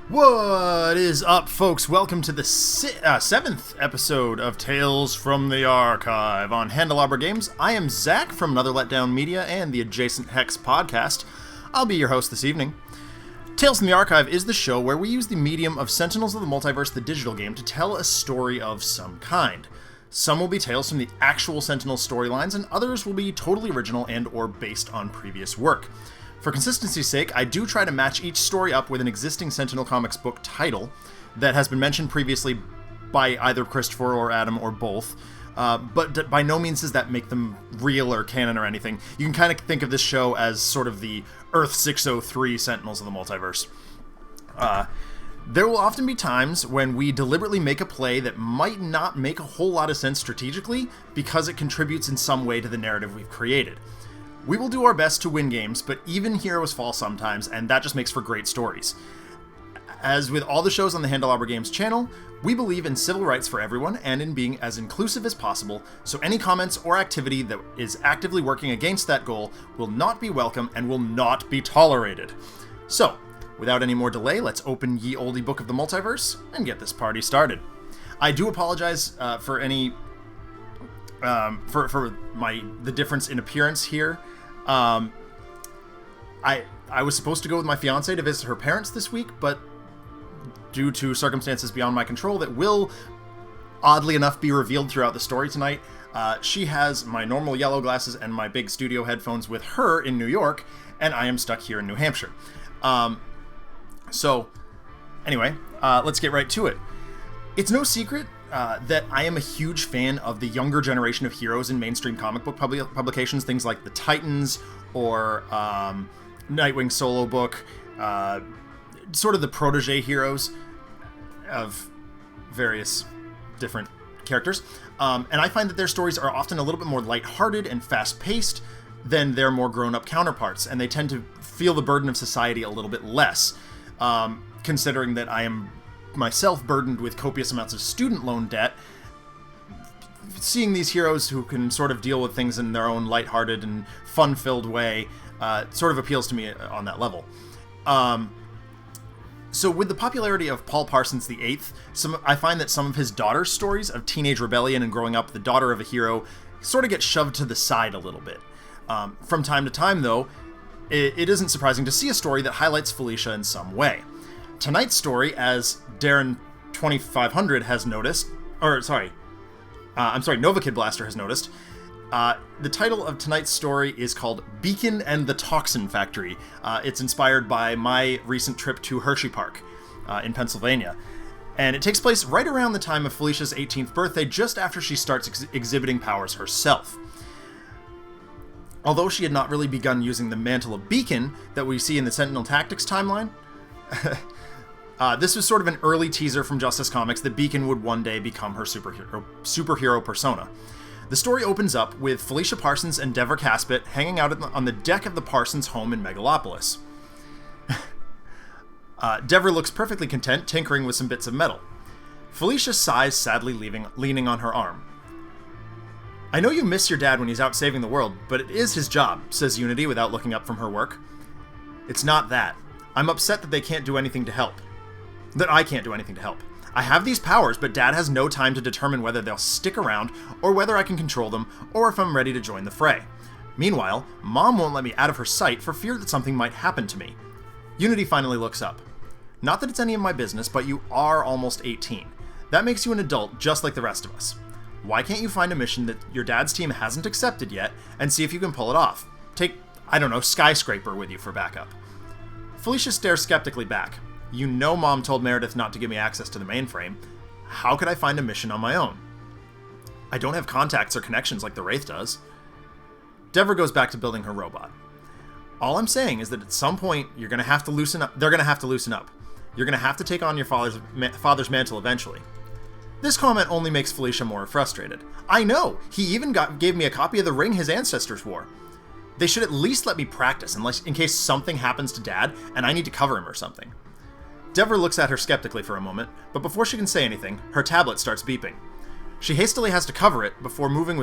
What is up, folks? Welcome to the 7th episode of Tales from the Archive on Handelabra Games. I am Zach from Another Letdown Media and the Adjacent Hex podcast. I'll be your host this evening. Tales from the Archive is the show where we use the medium of Sentinels of the Multiverse, the digital game, to tell a story of some kind. Some will be tales from the actual Sentinels storylines, and others will be totally original and or based on previous work. For consistency's sake, I do try to match each story up with an existing Sentinel Comics book title that has been mentioned previously by either Christopher or Adam or both, but by no means does that make them real or canon or anything. You can kind of think of this show as sort of the Earth 603 Sentinels of the Multiverse. There will often be times when we deliberately make a play that might not make a whole lot of sense strategically because it contributes in some way to the narrative we've created. We will do our best to win games, but even heroes fall sometimes, and that just makes for great stories. As with all the shows on the Handelabra Games channel, we believe in civil rights for everyone and in being as inclusive as possible, so any comments or activity that is actively working against that goal will not be welcome and will not be tolerated. So, without any more delay, let's open ye olde book of the multiverse and get this party started. I do apologize for any the difference in appearance here. I was supposed to go with my fiance to visit her parents this week, but due to circumstances beyond my control that will, oddly enough, be revealed throughout the story tonight, she has my normal yellow glasses and my big studio headphones with her in New York, and I am stuck here in New Hampshire. So, anyway, let's get right to it. It's no secret that I am a huge fan of the younger generation of heroes in mainstream comic book publications, things like the Titans or Nightwing solo book, sort of the protege heroes of various different characters. And I find that their stories are often a little bit more lighthearted and fast-paced than their more grown-up counterparts, and they tend to feel the burden of society a little bit less, considering that I am myself burdened with copious amounts of student loan debt. Seeing these heroes who can sort of deal with things in their own lighthearted and fun-filled way sort of appeals to me on that level. So with the popularity of Paul Parsons VIII, I find that some of his daughter's stories of teenage rebellion and growing up the daughter of a hero sort of get shoved to the side a little bit. From time to time, though, it isn't surprising to see a story that highlights Felicia in some way. Tonight's story, as Darren 2500 has noticed, Nova Kid Blaster has noticed, the title of tonight's story is called Beacon and the Toxin Factory. It's inspired by my recent trip to Hershey Park in Pennsylvania. And it takes place right around the time of Felicia's 18th birthday, just after she starts exhibiting powers herself. Although she had not really begun using the mantle of Beacon that we see in the Sentinel Tactics timeline, this was sort of an early teaser from Justice Comics that Beacon would one day become her superhero persona. The story opens up with Felicia Parsons and Dever Caspit hanging out on the deck of the Parsons home in Megalopolis. Dever looks perfectly content, tinkering with some bits of metal. Felicia sighs sadly, leaning on her arm. "I know you miss your dad when he's out saving the world, but it is his job," says Unity without looking up from her work. "It's not that. I'm upset that they can't do anything to help. That I can't do anything to help. I have these powers, but Dad has no time to determine whether they'll stick around, or whether I can control them, or if I'm ready to join the fray. Meanwhile, Mom won't let me out of her sight for fear that something might happen to me." Unity finally looks up. "Not that it's any of my business, but you are almost 18. That makes you an adult just like the rest of us. Why can't you find a mission that your dad's team hasn't accepted yet, and see if you can pull it off? Take, Skyscraper with you for backup." Felicia stares skeptically back. "You know Mom told Meredith not to give me access to the mainframe. How could I find a mission on my own? I don't have contacts or connections like the Wraith does." Dever goes back to building her robot. "All I'm saying is that at some point you're going to have to loosen up. They're going to have to loosen up. You're going to have to take on your father's mantle eventually." This comment only makes Felicia more frustrated. "I know! He even gave me a copy of the ring his ancestors wore. They should at least let me practice in case something happens to Dad and I need to cover him or something." Dever looks at her skeptically for a moment, but before she can say anything, her tablet starts beeping. She hastily tries to cover it, but moving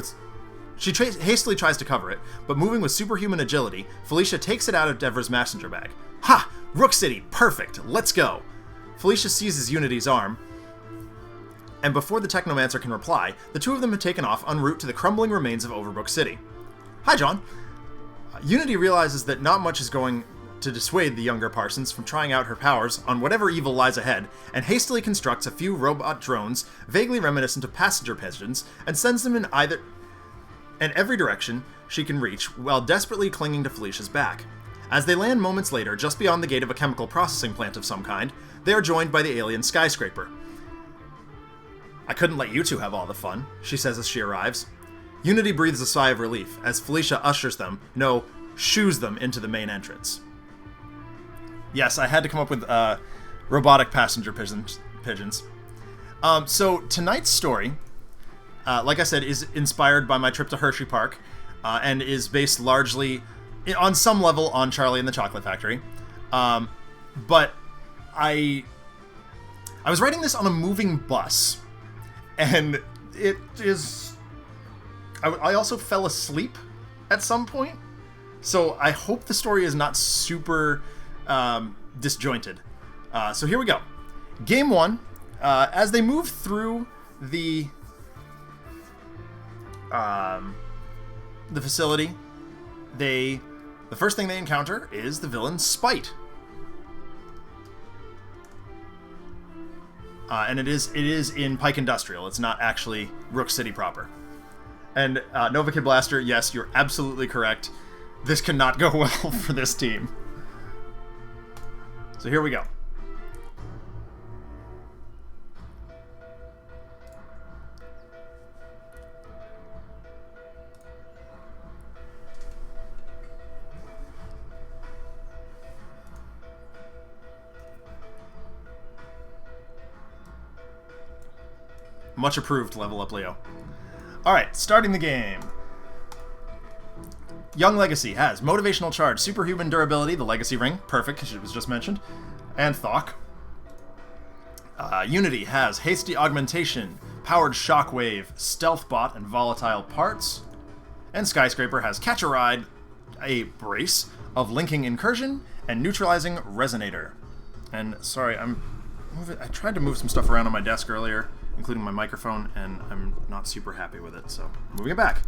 with superhuman agility, Felicia takes it out of Dever's messenger bag. "Ha! Rook City, perfect! Let's go!" Felicia seizes Unity's arm, and before the Technomancer can reply, the two of them have taken off en route to the crumbling remains of Overbrook City. Hi, John. Unity realizes that not much is going to dissuade the younger Parsons from trying out her powers on whatever evil lies ahead, and hastily constructs a few robot drones vaguely reminiscent of passenger pigeons and sends them in every direction she can reach while desperately clinging to Felicia's back. As they land moments later just beyond the gate of a chemical processing plant of some kind, they are joined by the alien skyscraper. I couldn't let you two have all the fun, she says as she arrives. Unity breathes a sigh of relief as Felicia ushers them, shoos them into the main entrance. Yes, I had to come up with robotic passenger pigeons. So tonight's story, like I said, is inspired by my trip to Hershey Park, and is based largely, on some level, on Charlie and the Chocolate Factory. But I was writing this on a moving bus, and it is... I also fell asleep at some point, so I hope the story is not super disjointed. So here we go. Game 1, as they move through the facility, the first thing they encounter is the villain Spite. And it is in Pike Industrial. It's not actually Rook City proper. And Nova Kid Blaster, yes, you're absolutely correct. This cannot go well for this team. So here we go. Much approved, level up Leo. Alright, starting the game. Young Legacy has Motivational Charge, Superhuman Durability, the Legacy Ring, perfect, because it was just mentioned, and Thok. Unity has Hasty Augmentation, Powered Shockwave, Stealth Bot, and Volatile Parts. And Skyscraper has Catch a Ride, a brace of Linking Incursion, and Neutralizing Resonator. And, sorry, I tried to move some stuff around on my desk earlier, including my microphone, and I'm not super happy with it, so moving it back.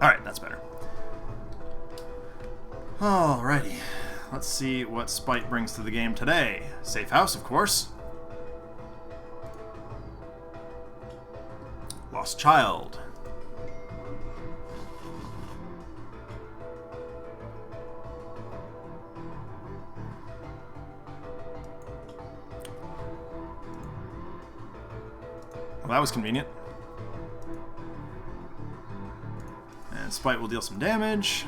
Alright, that's better. Alrighty, let's see what Spite brings to the game today. Safe house, of course. Lost Child. Well, that was convenient. And Spite will deal some damage.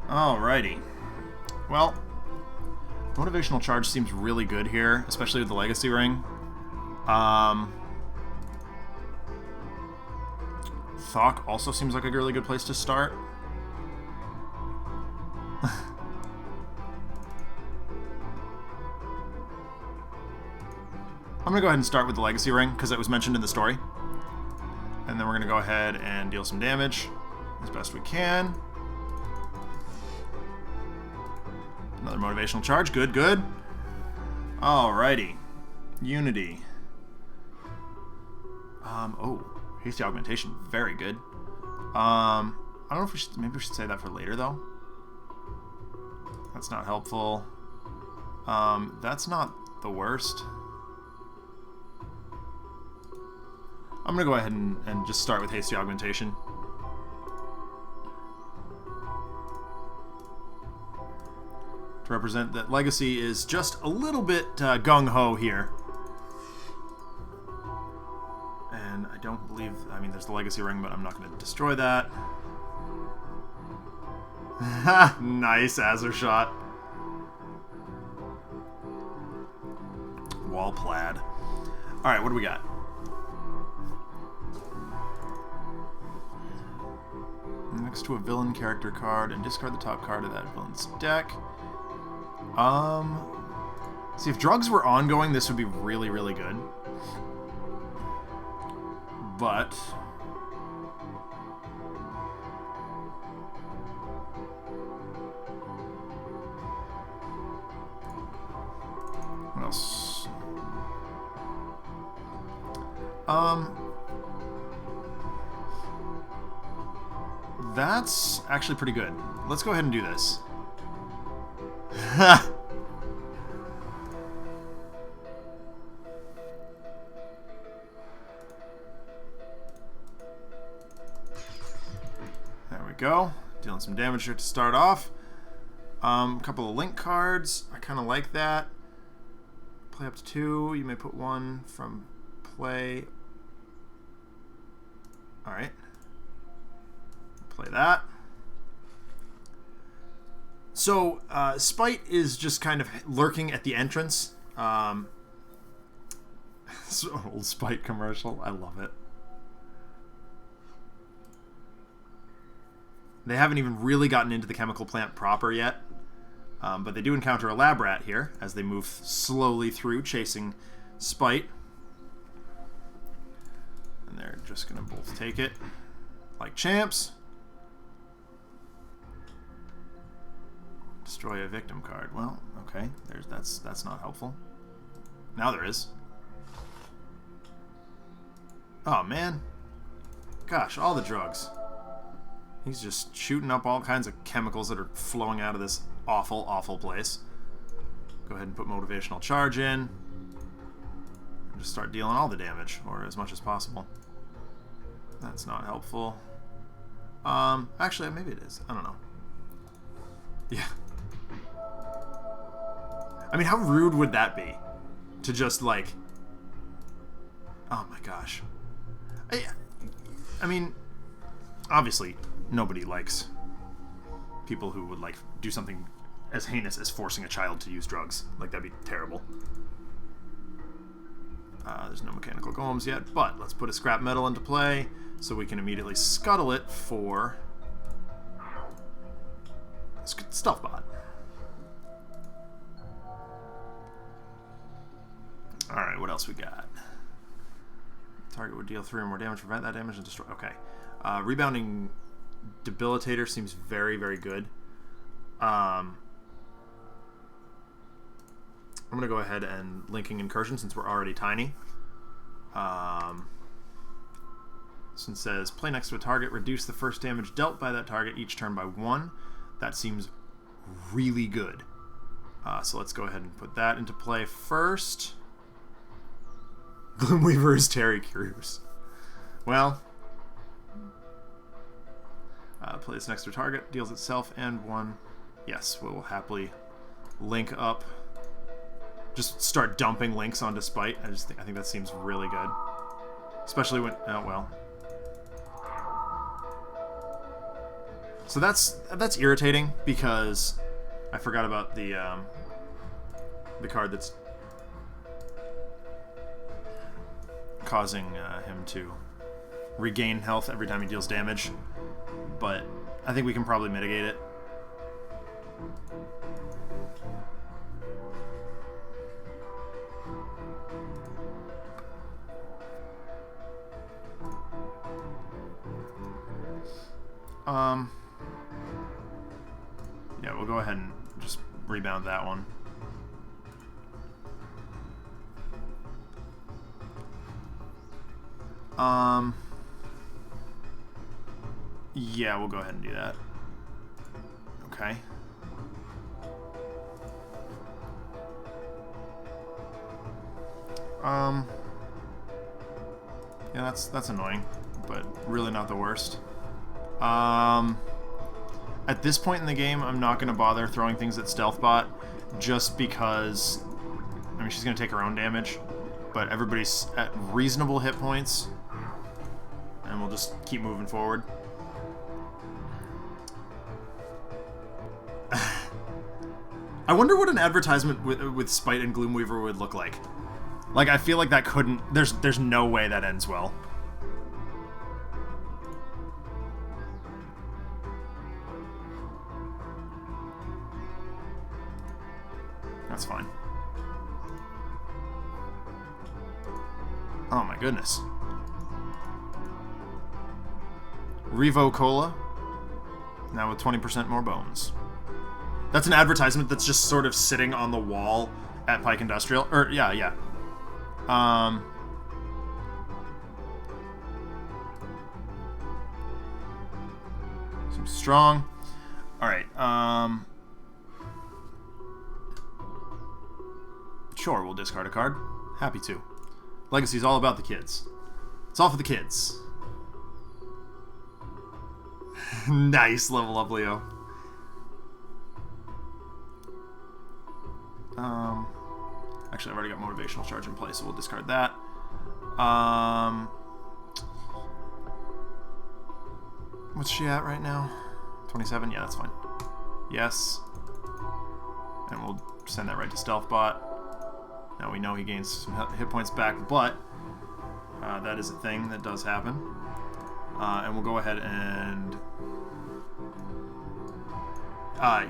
Alrighty. Well, Motivational Charge seems really good here, especially with the Legacy Ring. Thok also seems like a really good place to start. I'm going to go ahead and start with the Legacy Ring, because it was mentioned in the story. And then we're going to go ahead and deal some damage as best we can. Another Motivational Charge. Good, good. Alrighty. Unity. Oh, Hasty Augmentation. Very good. I don't know if maybe we should say that for later, though. That's not helpful. That's not the worst. I'm going to go ahead and just start with Hasty Augmentation. To represent that Legacy is just a little bit gung-ho here. And I don't believe... I mean, there's the Legacy Ring, but I'm not going to destroy that. Nice Azure shot. Wall Plaid. Alright, what do we got? Next to a villain character card and discard the top card of that villain's deck. See, if drugs were ongoing, this would be really, really good. But That's actually pretty good. Let's go ahead and do this. There we go. Dealing some damage here to start off. A couple of link cards. I kind of like that. Play up to 2. You may put 1 from play. Alright. Play that. So, Spite is just kind of lurking at the entrance. This old Spite commercial. I love it. They haven't even really gotten into the chemical plant proper yet. But they do encounter a lab rat here as they move slowly through, chasing Spite. And they're just going to both take it like champs. Destroy a victim card. Well, okay. That's not helpful. Now there is. Oh, man. Gosh, all the drugs. He's just shooting up all kinds of chemicals that are flowing out of this awful, awful place. Go ahead and put motivational charge in. And just start dealing all the damage, or as much as possible. That's not helpful. Actually, maybe it is. I don't know. Yeah. I mean, how rude would that be? To just, like... Oh my gosh. I mean, obviously, nobody likes people who would, like, do something as heinous as forcing a child to use drugs. Like, that'd be terrible. There's no mechanical golems yet, but let's put a scrap metal into play so we can immediately scuttle it for stealth bot. Alright, what else we got? Target would deal 3 or more damage, prevent that damage, and destroy. Okay. Rebounding Debilitator seems very, very good. I'm going to go ahead and linking Incursion since we're already tiny. Since it says, play next to a target, reduce the first damage dealt by that target each turn by 1. That seems really good. So let's go ahead and put that into play first. Gloomweaver is Terry Crews. Well, plays next to a target, deals itself and 1. Yes, we'll happily link up. Just start dumping links onto Spite. I think that seems really good, especially when well. So that's irritating because I forgot about the card that's causing him to regain health every time he deals damage, but I think we can probably mitigate it. Yeah, we'll go ahead and just rebound that one. Yeah, we'll go ahead and do that. Okay. Yeah, that's annoying, but really not the worst. At this point in the game, I'm not going to bother throwing things at Stealthbot, just because, I mean, she's going to take her own damage, but everybody's at reasonable hit points, and we'll just keep moving forward. I wonder what an advertisement with Spite and Gloomweaver would look like. Like, I feel like that couldn't... There's no way that ends well. That's fine. Oh my goodness. Revo Cola. Now with 20% more bones. That's an advertisement that's just sort of sitting on the wall at Pike Industrial. Or, yeah. Seems strong. Alright, sure, we'll discard a card. Happy to. Legacy's all about the kids. It's all for the kids. Nice, level up, Leo. Actually, I've already got Motivational Charge in place, so we'll discard that. What's she at right now? 27? Yeah, that's fine. Yes. And we'll send that right to Stealth Bot. Now we know he gains some hit points back, but that is a thing that does happen. And we'll go ahead and...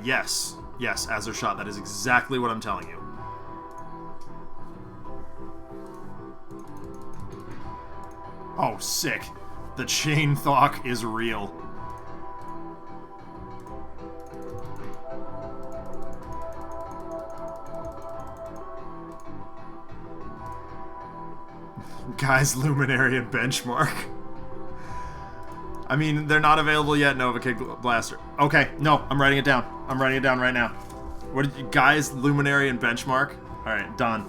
yes. Yes, Azure Shot. That is exactly what I'm telling you. Oh, sick. The Chain Thok is real. Guys, Luminary and Benchmark. I mean, they're not available yet, Nova Kid Blaster. Okay, no, I'm writing it down. I'm writing it down right now. What did you guys, Luminary and Benchmark? Alright, done.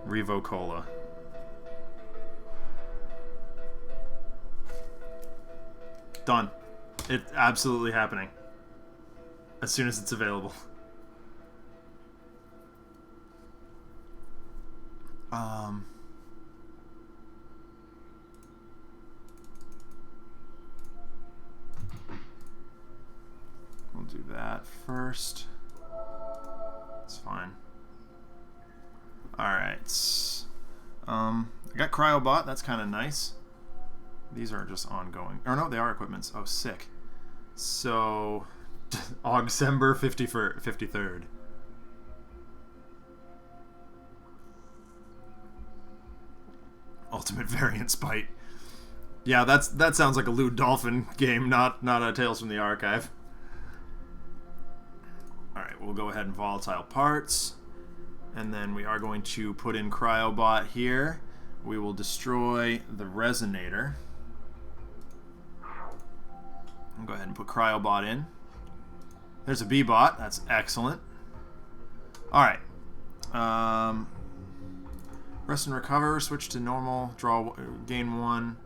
Revocola. Done. It's absolutely happening. As soon as it's available. We'll do that first. It's fine. Alright. I got Cryobot, that's kind of nice. These are just ongoing. Or no, they are equipments. Oh, sick. So, Augsember 53rd. Ultimate Variant Spite. Yeah, that sounds like a Lewd Dolphin game, not a Tales from the Archive. Alright, we'll go ahead and Volatile Parts. And then we are going to put in Cryobot here. We will destroy the Resonator. I'll go ahead and put Cryobot in. There's a B-Bot. That's excellent. Alright. Rest and Recover. Switch to normal. Draw. Gain 1.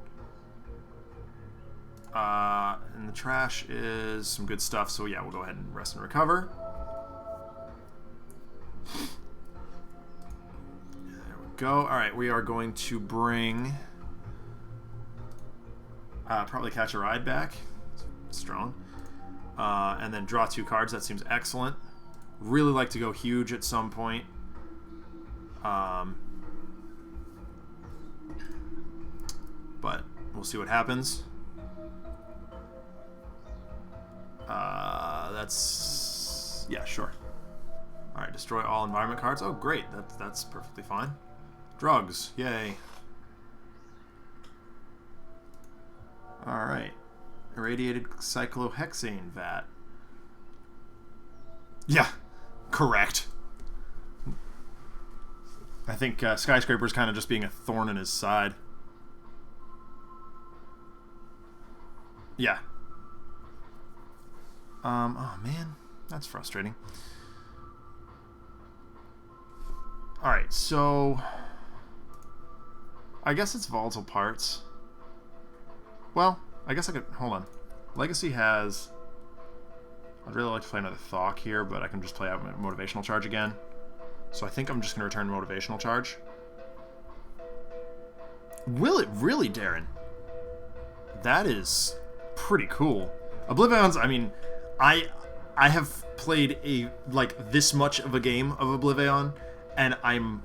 And the trash is some good stuff. So yeah, we'll go ahead and Rest and Recover. There we go. Alright, we are going to bring... probably Catch a Ride back. Strong. And then draw 2 cards. That seems excellent. Really like to go huge at some point. But we'll see what happens. That's... yeah, sure. Alright, destroy all environment cards. Oh, great. That's perfectly fine. Drugs. Yay. Alright. Irradiated cyclohexane vat. Yeah, correct. I think Skyscraper's kind of just being a thorn in his side. Yeah. Oh man, that's frustrating. Alright, so... I guess it's Volatile Parts. Well... I guess I could... hold on. Legacy has... I'd really like to play another Thok here, but I can just play out Motivational Charge again. So I think I'm just going to return Motivational Charge. Will it really, Darren? That is pretty cool. Oblivion's... I mean, I have played this much of a game of Oblivion, and I'm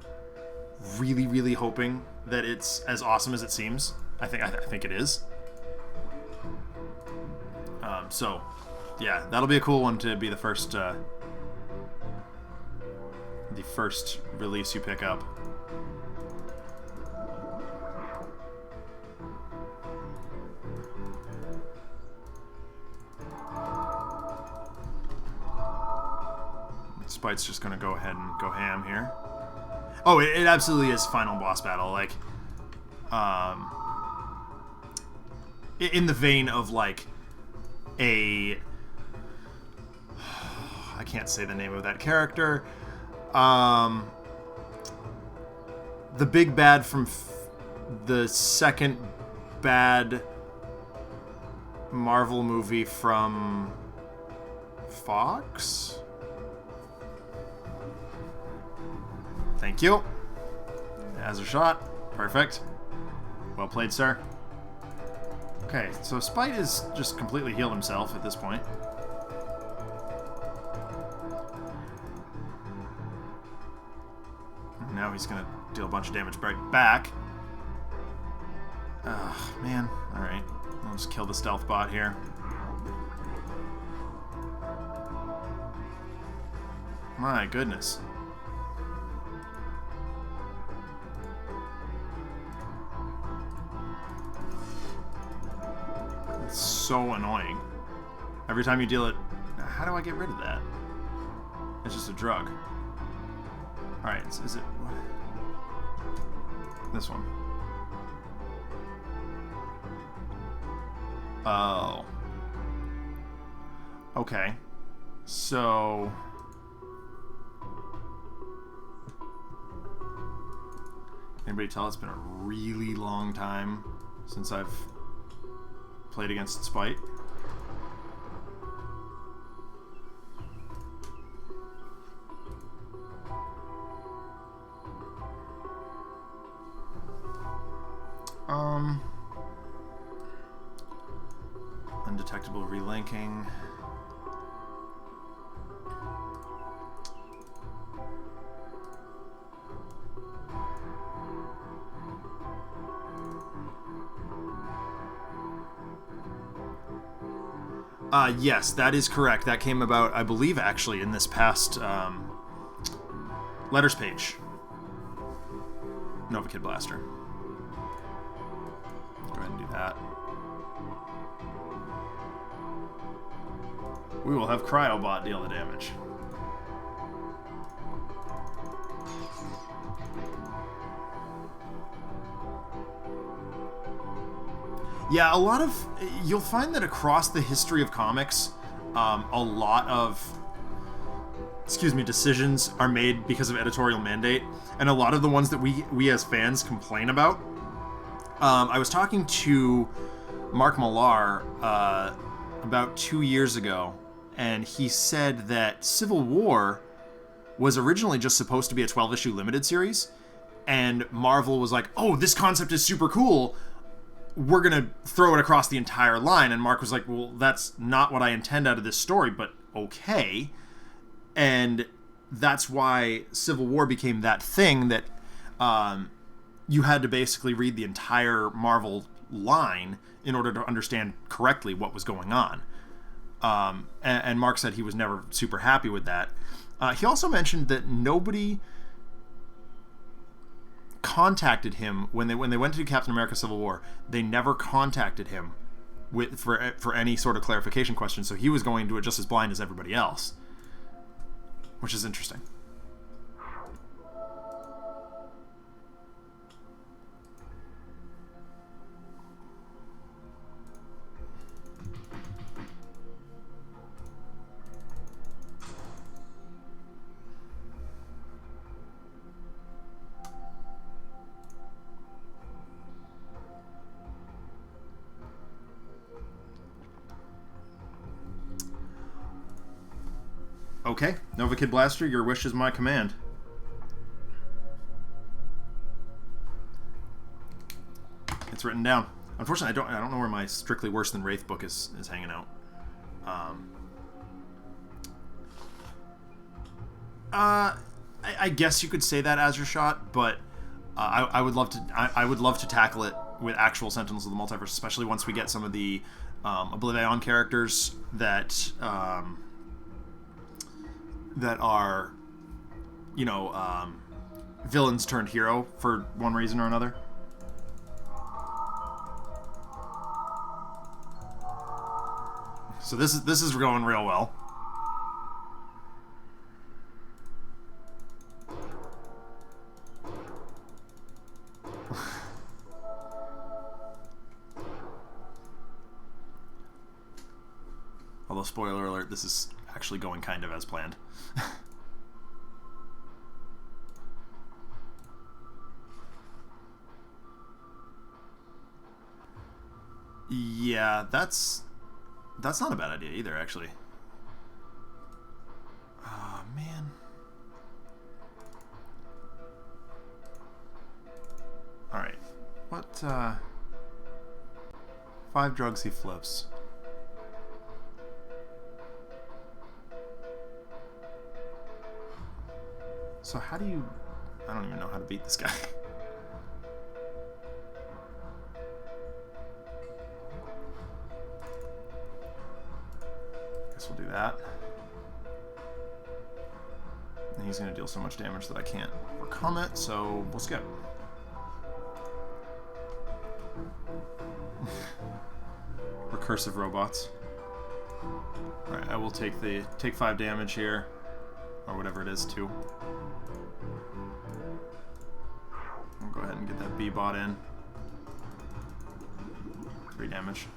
really, really hoping that it's as awesome as it seems. I think it is. So, yeah, that'll be a cool one to be the first release you pick up. Spite's just gonna go ahead and go ham here. Oh, it absolutely is final boss battle. Like, in the vein of like a... I can't say the name of that character. The big bad from the second bad Marvel movie from Fox? Thank you. As a shot. Perfect. Well played, sir. Okay, so Spite is just completely healed himself at this point. Now he's gonna deal a bunch of damage right back. Ugh, man. Alright. I'll just kill the stealth bot here. My goodness. It's so annoying. Every time you deal it... How do I get rid of that? It's just a drug. Alright, is it... What? This one. Oh. Okay. So... Anybody tell it's been a really long time since I've played against Spite? Undetectable relinking. Yes, that is correct. That came about, I believe, actually, in this past letters page. Nova Kid Blaster. Go ahead and do that. We will have Cryobot deal the damage. Yeah, a lot of... You'll find that across the history of comics, a lot of... decisions are made because of editorial mandate, and a lot of the ones that we as fans complain about. I was talking to Mark Millar about 2 years ago, and he said that Civil War was originally just supposed to be a 12-issue limited series, and Marvel was like, oh, this concept is super cool, we're gonna throw it across the entire line. And Mark was like, well, that's not what I intend out of this story, but okay. And that's why Civil War became that thing that you had to basically read the entire Marvel line in order to understand correctly what was going on. And Mark said he was never super happy with that. He also mentioned that nobody contacted him when they went to do Captain America Civil War. They never contacted him for any sort of clarification question, so he was going to it just as blind as everybody else, which is interesting. Okay, Nova Kid Blaster, your wish is my command. It's written down. Unfortunately, I don't know where my Strictly Worse Than Wraith book is hanging out. I guess you could say that as your shot, but I would love to tackle it with actual Sentinels of the Multiverse, especially once we get some of the Oblivion characters that are, you know, villains turned hero for one reason or another. So this is going real well. Although, spoiler alert, this is actually going kind of as planned. Yeah, that's not a bad idea either, actually. Oh, man. Alright. What, 5 drugs he flips. So how do you... I don't even know how to beat this guy. Guess we'll do that. And he's going to deal so much damage that I can't overcome it, so we'll skip. Recursive robots. Alright, I will take 5 damage here. Or whatever it is, 2. I'll go ahead and get that B-bot in. 3 damage.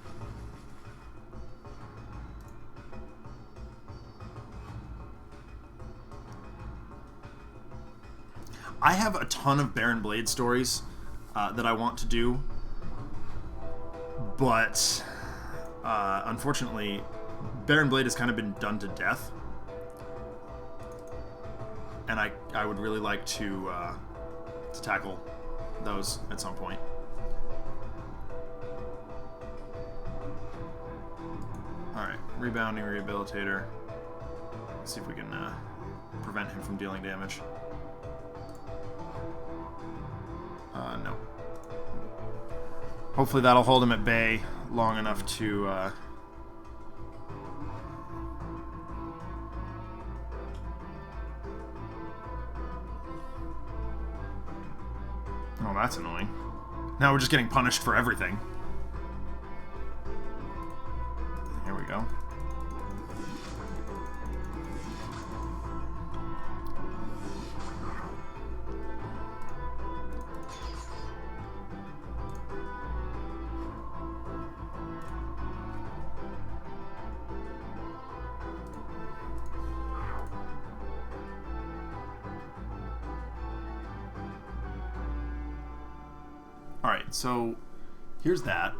I have a ton of Baron Blade stories that I want to do, but unfortunately, Baron Blade has kind of been done to death, and I would really like to tackle those at some point. Alright, Rebounding Rehabilitator. Let's see if we can prevent him from dealing damage. No. Hopefully that'll hold him at bay long enough to... Oh, that's annoying. Now we're just getting punished for everything. Here we go. Alright, so here's that.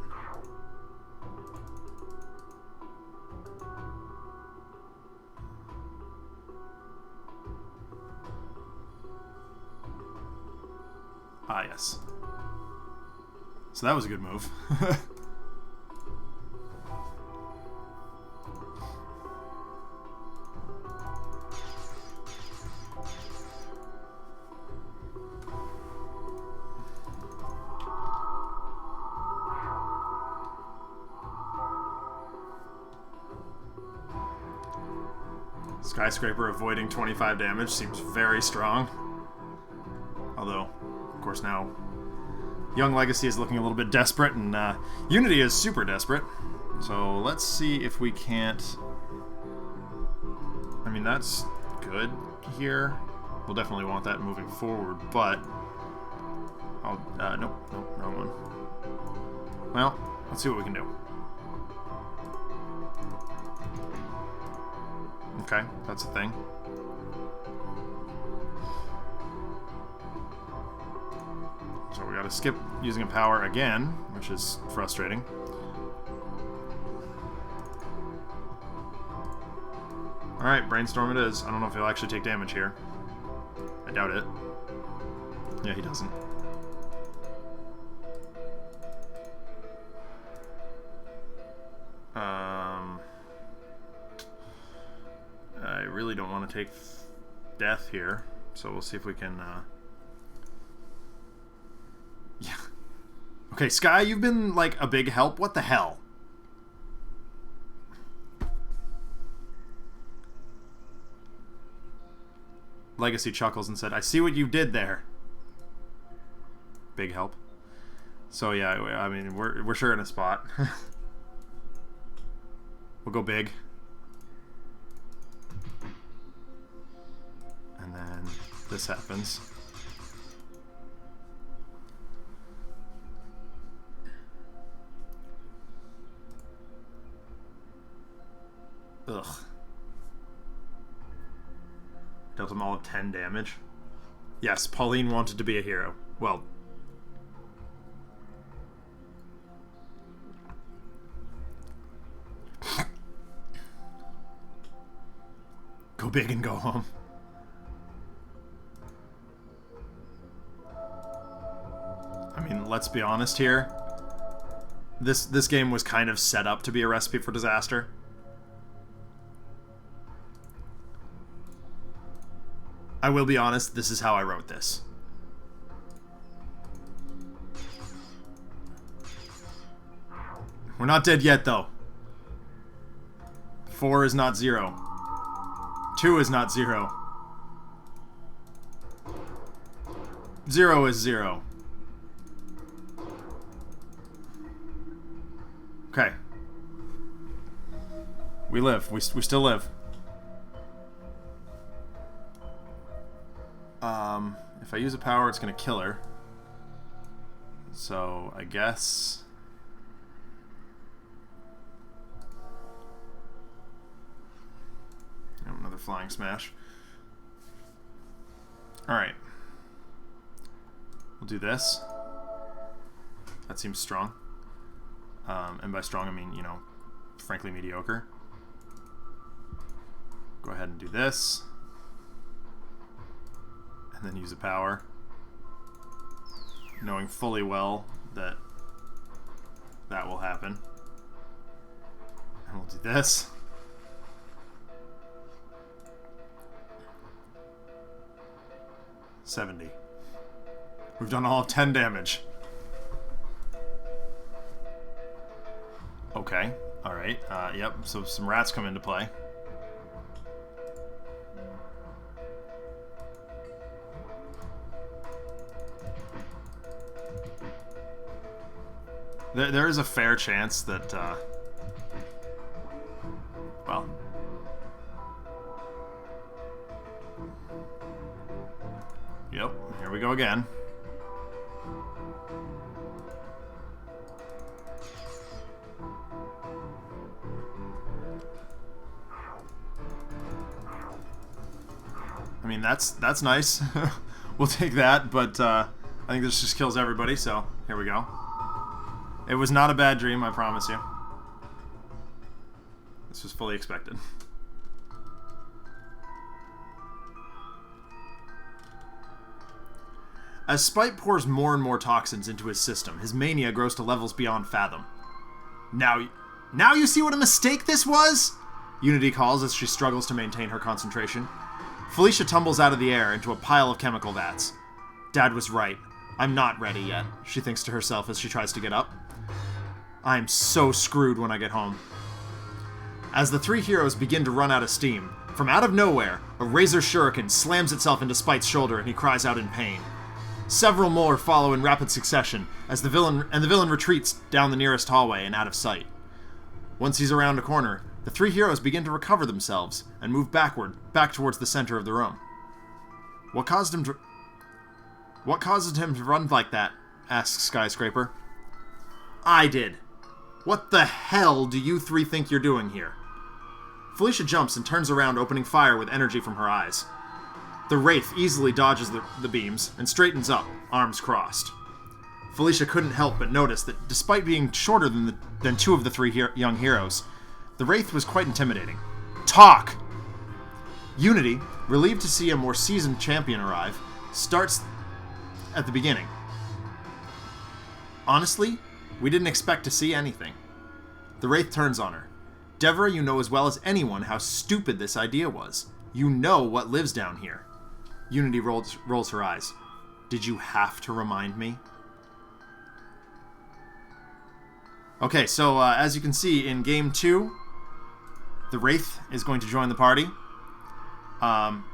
Ah, yes. So that was a good move. Skyscraper avoiding 25 damage seems very strong. Although, of course, now Young Legacy is looking a little bit desperate, and Unity is super desperate. So let's see if we can't... I mean, that's good here. We'll definitely want that moving forward, but... I'll... nope, wrong one. Well, let's see what we can do. Okay, that's a thing. So we gotta skip using a power again, which is frustrating. Alright, Brainstorm it is. I don't know if he'll actually take damage here. I doubt it. Yeah, he doesn't. I really don't want to take death here, so we'll see if we can, yeah. Okay, Sky, you've been, like, a big help. What the hell? Legacy chuckles and said, I see what you did there. Big help. So, yeah, I mean, we're sure in a spot. We'll go big. And then this happens. Ugh. Dealt them all of 10 damage. Yes, Pauline wanted to be a hero. Well... Go big and go home. I mean, let's be honest here. This game was kind of set up to be a recipe for disaster. I will be honest, this is how I wrote this. We're not dead yet, though. 4 is not 0. 2 is not 0. 0 is 0. Okay. We live. We still live. If I use a power, it's going to kill her. So, I guess... Another flying smash. Alright. We'll do this. That seems strong. And by strong, I mean, you know, frankly mediocre. Go ahead and do this. And then use a power. Knowing fully well that that will happen. And we'll do this. $70. We've done all of 10 damage. Okay. Alright. Yep. So some rats come into play. There is a fair chance that, well... Yep, here we go again. I mean, that's nice. We'll take that, but I think this just kills everybody, so here we go. It was not a bad dream, I promise you. This was fully expected. As Spite pours more and more toxins into his system, his mania grows to levels beyond fathom. Now you see what a mistake this was? Unity calls as she struggles to maintain her concentration. Felicia tumbles out of the air into a pile of chemical vats. Dad was right. I'm not ready yet, she thinks to herself as she tries to get up. I'm so screwed when I get home. As the three heroes begin to run out of steam, from out of nowhere, a razor shuriken slams itself into Spite's shoulder and he cries out in pain. Several more follow in rapid succession as the villain retreats down the nearest hallway and out of sight. Once he's around a corner, the three heroes begin to recover themselves and move back towards the center of the room. What caused him to run like that? Asks Skyscraper. I did. What the hell do you three think you're doing here? Felicia jumps and turns around, opening fire with energy from her eyes. The Wraith easily dodges the beams and straightens up, arms crossed. Felicia couldn't help but notice that despite being shorter than two of the three young heroes, the Wraith was quite intimidating. Talk! Unity, relieved to see a more seasoned champion arrive, starts at the beginning. Honestly, we didn't expect to see anything. The Wraith turns on her. Devra, you know as well as anyone how stupid this idea was. You know what lives down here. Unity rolls her eyes. Did you have to remind me? Okay, so as you can see in Game 2, the Wraith is going to join the party.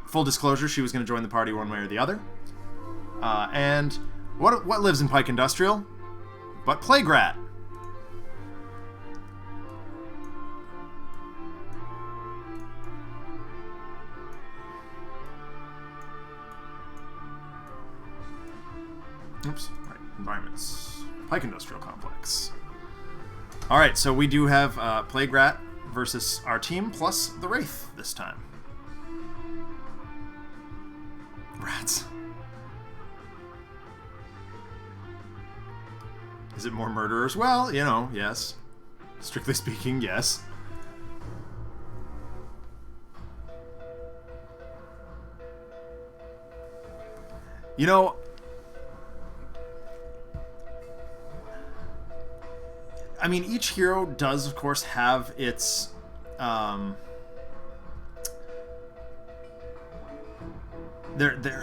Full disclosure, she was going to join the party one way or the other. And what lives in Pike Industrial? But Plague Rat. Oops. Right. Environments. Pike Industrial Complex. Alright, so we do have Plague Rat versus our team plus the Wraith this time. Rats. Is it more murderers? Well, you know, yes. Strictly speaking, yes. You know, I mean, each hero does, of course, have its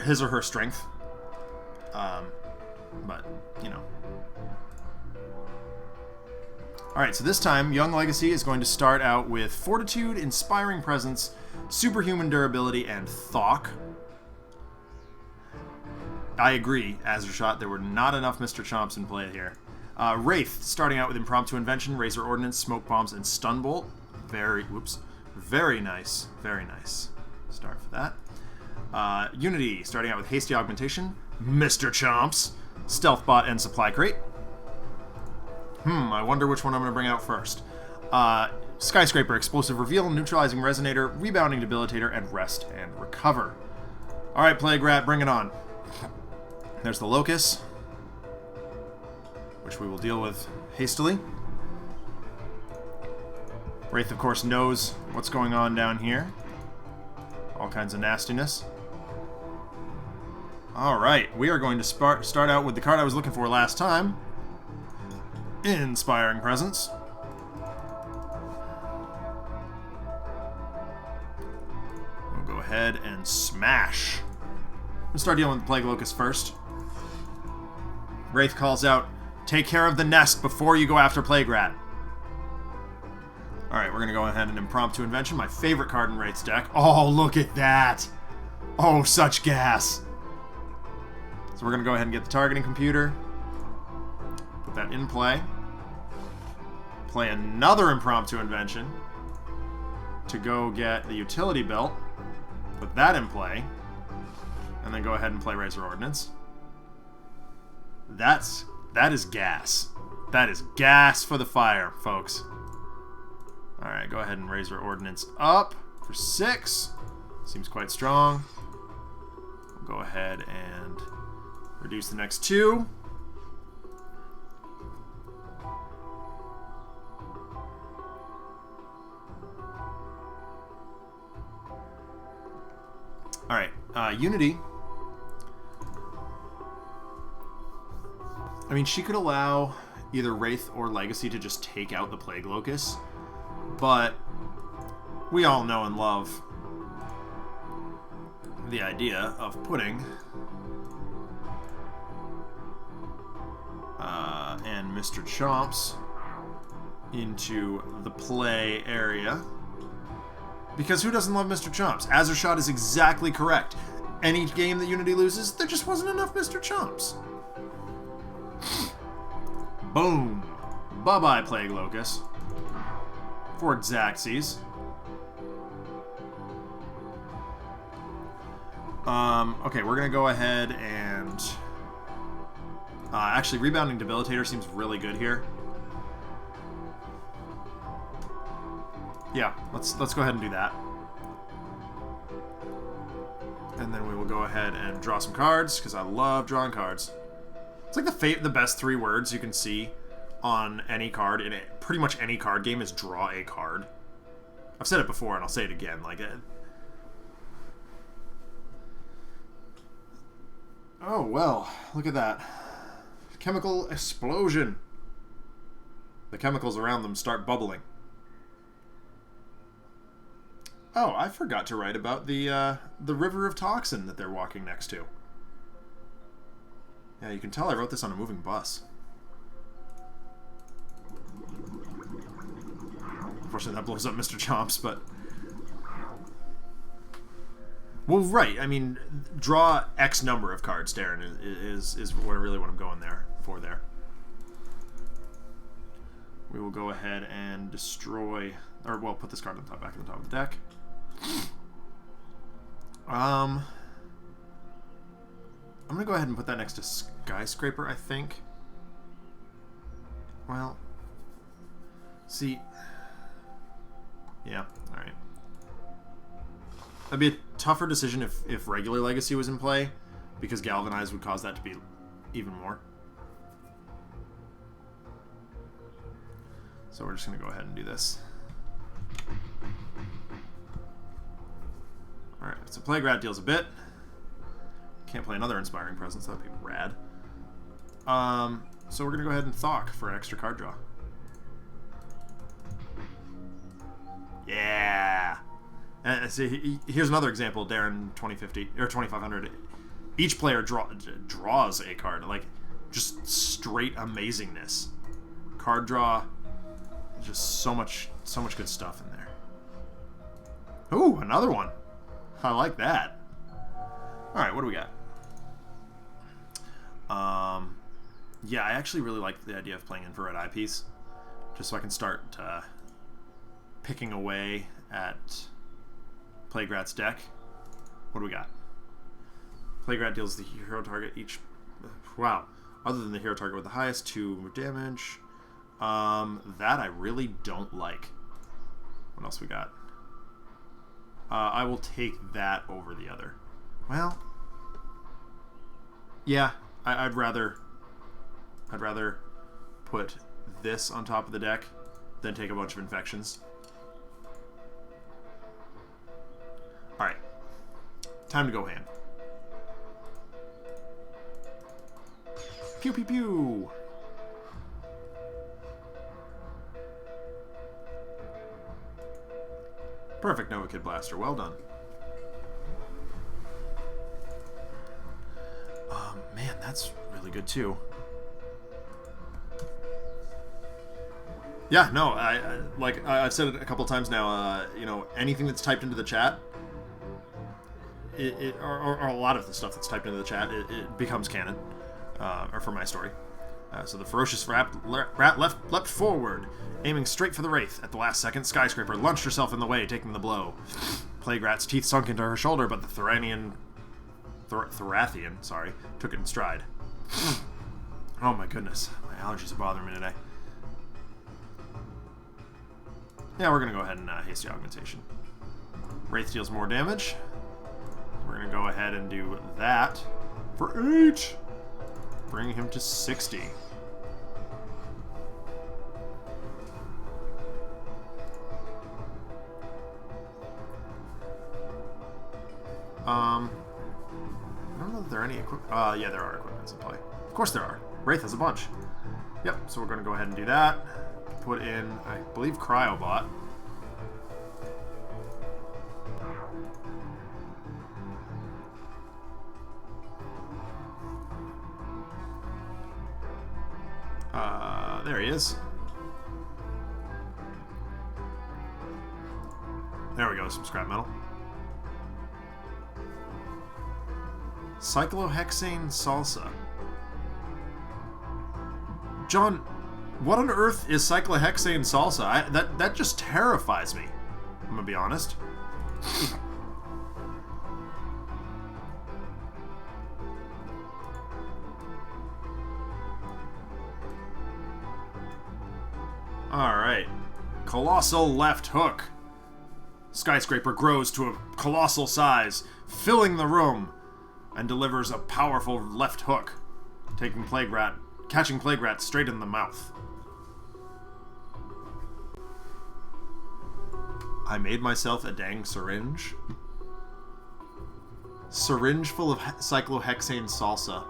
his or her strength. But, you know. Alright, so this time, Young Legacy is going to start out with Fortitude, Inspiring Presence, Superhuman Durability, and Thok. I agree, Azershot, there were not enough Mr. Chomps in play here. Wraith, starting out with Impromptu Invention, Razor Ordnance, Smoke Bombs, and Stun Bolt. Very nice. Very nice start for that. Unity, starting out with Hasty Augmentation, Mr. Chomps, Stealth Bot, and Supply Crate. I wonder which one I'm going to bring out first. Skyscraper, Explosive Reveal, Neutralizing Resonator, Rebounding Debilitator, and Rest and Recover. Alright, Plague Rat, bring it on. There's the Locust, which we will deal with hastily. Wraith, of course, knows what's going on down here. All kinds of nastiness. Alright, we are going to start out with the card I was looking for last time. Inspiring Presence. We'll go ahead and smash. We'll start dealing with the Plague Locust first. Wraith calls out, take care of the nest before you go after Plague Rat. Alright, we're going to go ahead and Impromptu Invention, my favorite card in Wraith's deck. Oh, look at that! Oh, such gas! So we're going to go ahead and get the targeting computer. Put that in play. Play another Impromptu Invention to go get the utility belt. Put that in play. And then go ahead and play Razor Ordnance. That is gas. That is gas for the fire, folks. Alright, go ahead and Razor Ordnance up for 6. Seems quite strong. We'll go ahead and reduce the next 2. Alright, Unity. I mean, she could allow either Wraith or Legacy to just take out the Plague Locust, but we all know and love the idea of putting and Mr. Chomps into the play area. Because who doesn't love Mr. Chomps? Azershot is exactly correct. Any game that Unity loses, there just wasn't enough Mr. Chomps. Boom. Bye-bye, Plague Locust. For Xaxes. Okay, we're going to go ahead and... actually, Rebounding Debilitator seems really good here. Yeah, let's go ahead and do that. And then we will go ahead and draw some cards, because I love drawing cards. It's like the best 3 words you can see on any card in pretty much any card game is draw a card. I've said it before and I'll say it again. Like it. Oh well, look at that. Chemical explosion. The chemicals around them start bubbling. Oh, I forgot to write about the river of Toxin that they're walking next to. Yeah, you can tell I wrote this on a moving bus. Unfortunately, that blows up Mr. Chomps, but... Well, right. I mean, draw X number of cards, Darren, is really what I'm going for there. We will go ahead and destroy... Or, well, put this card back on the top of the deck. I'm going to go ahead and put that next to Skyscraper, I think. Well, see... Yeah, alright. That'd be a tougher decision if regular Legacy was in play, because Galvanize would cause that to be even more. So we're just going to go ahead and do this. Alright, so Plague Rat deals a bit. Can't play another Inspiring Presence, that would be rad. So we're going to go ahead and Thok for an extra card draw. Yeah! And see, here's another example, Darren 2050 or 2500. Each player draws a card, like just straight amazingness. Card draw, just so much good stuff in there. Ooh, another one. I like that. All right, what do we got? Yeah, I actually really like the idea of playing Infrared Eyepiece, just so I can start picking away at Plague Rat's deck. What do we got? Plague Rat deals the hero target each... Wow. Other than the hero target with the highest 2 damage. That I really don't like. What else we got? I will take that over the other. Well... Yeah, I'd rather put this on top of the deck than take a bunch of infections. Alright. Time to go ham. Pew pew pew! Perfect Nova Kid Blaster. Well done. Man, that's really good too. Yeah, no, I've said it a couple times now. You know, anything that's typed into the chat, or a lot of the stuff that's typed into the chat, it becomes canon, or for my story. So the ferocious rat leapt forward, aiming straight for the Wraith. At the last second, Skyscraper launched herself in the way, taking the blow. Plague Rat's teeth sunk into her shoulder, but the Thorathian, took it in stride. Oh my goodness, my allergies are bothering me today. Yeah, we're gonna go ahead and hasty augmentation. Wraith deals more damage. We're gonna go ahead and do that for 8, bringing him to 60. I don't know if there are any yeah, there are equipments in play. Of course there are. Wraith has a bunch. Yep, so we're going to go ahead and do that. Put in, I believe, Cryobot. There he is. There we go, some scrap metal. Cyclohexane Salsa. John, what on earth is cyclohexane salsa? That just terrifies me. I'm gonna be honest. Alright. Colossal left hook. Skyscraper grows to a colossal size, filling the room, and delivers a powerful left hook, catching Plague Rat straight in the mouth. I made myself a dang syringe. Syringe full of cyclohexane salsa.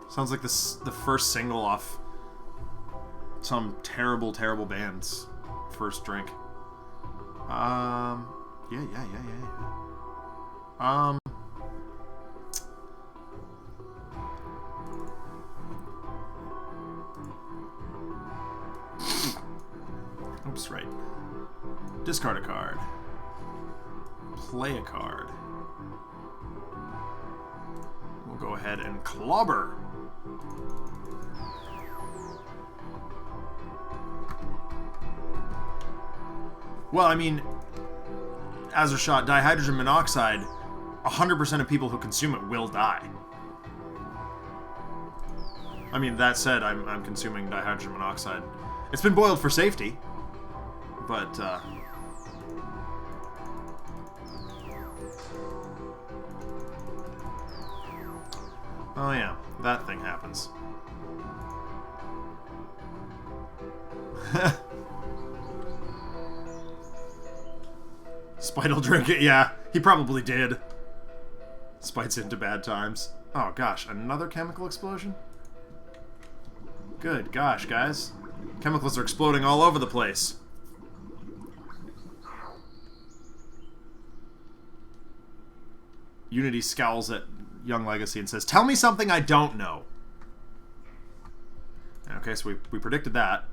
Sounds like the first single off some terrible, terrible band's first drink. Yeah. Oops, right. Discard a card. Play a card. We'll go ahead and clobber. Well, I mean, Azershot, dihydrogen monoxide, 100% of people who consume it will die. I mean, that said, I'm consuming dihydrogen monoxide. It's been boiled for safety, but Oh yeah, that thing happens. Spite'll drink it, yeah. He probably did. Spite's into bad times. Oh gosh, another chemical explosion? Good gosh, guys. Chemicals are exploding all over the place. Unity scowls at Young Legacy and says, "Tell me something I don't know." Okay, so we predicted that.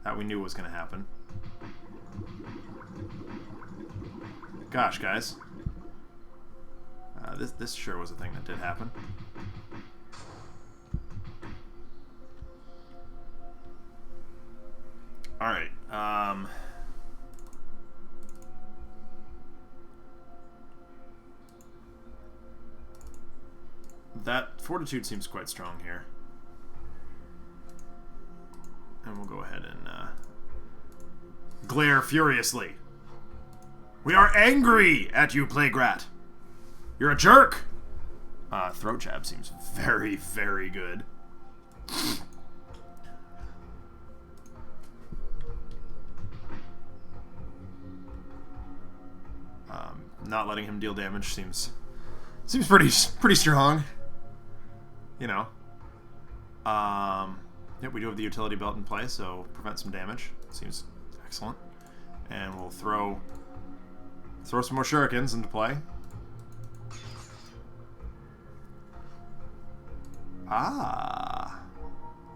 That we knew was going to happen. Gosh, guys. This sure was a thing that did happen. Alright, that fortitude seems quite strong here. And we'll go ahead and glare furiously. We are angry at you, Plague Rat. You're a jerk. Throat jab seems very, very good. Not letting him deal damage seems pretty strong. You know. Yep, we do have the utility belt in play, so prevent some damage. Seems excellent. And we'll throw some more shurikens into play. Ah.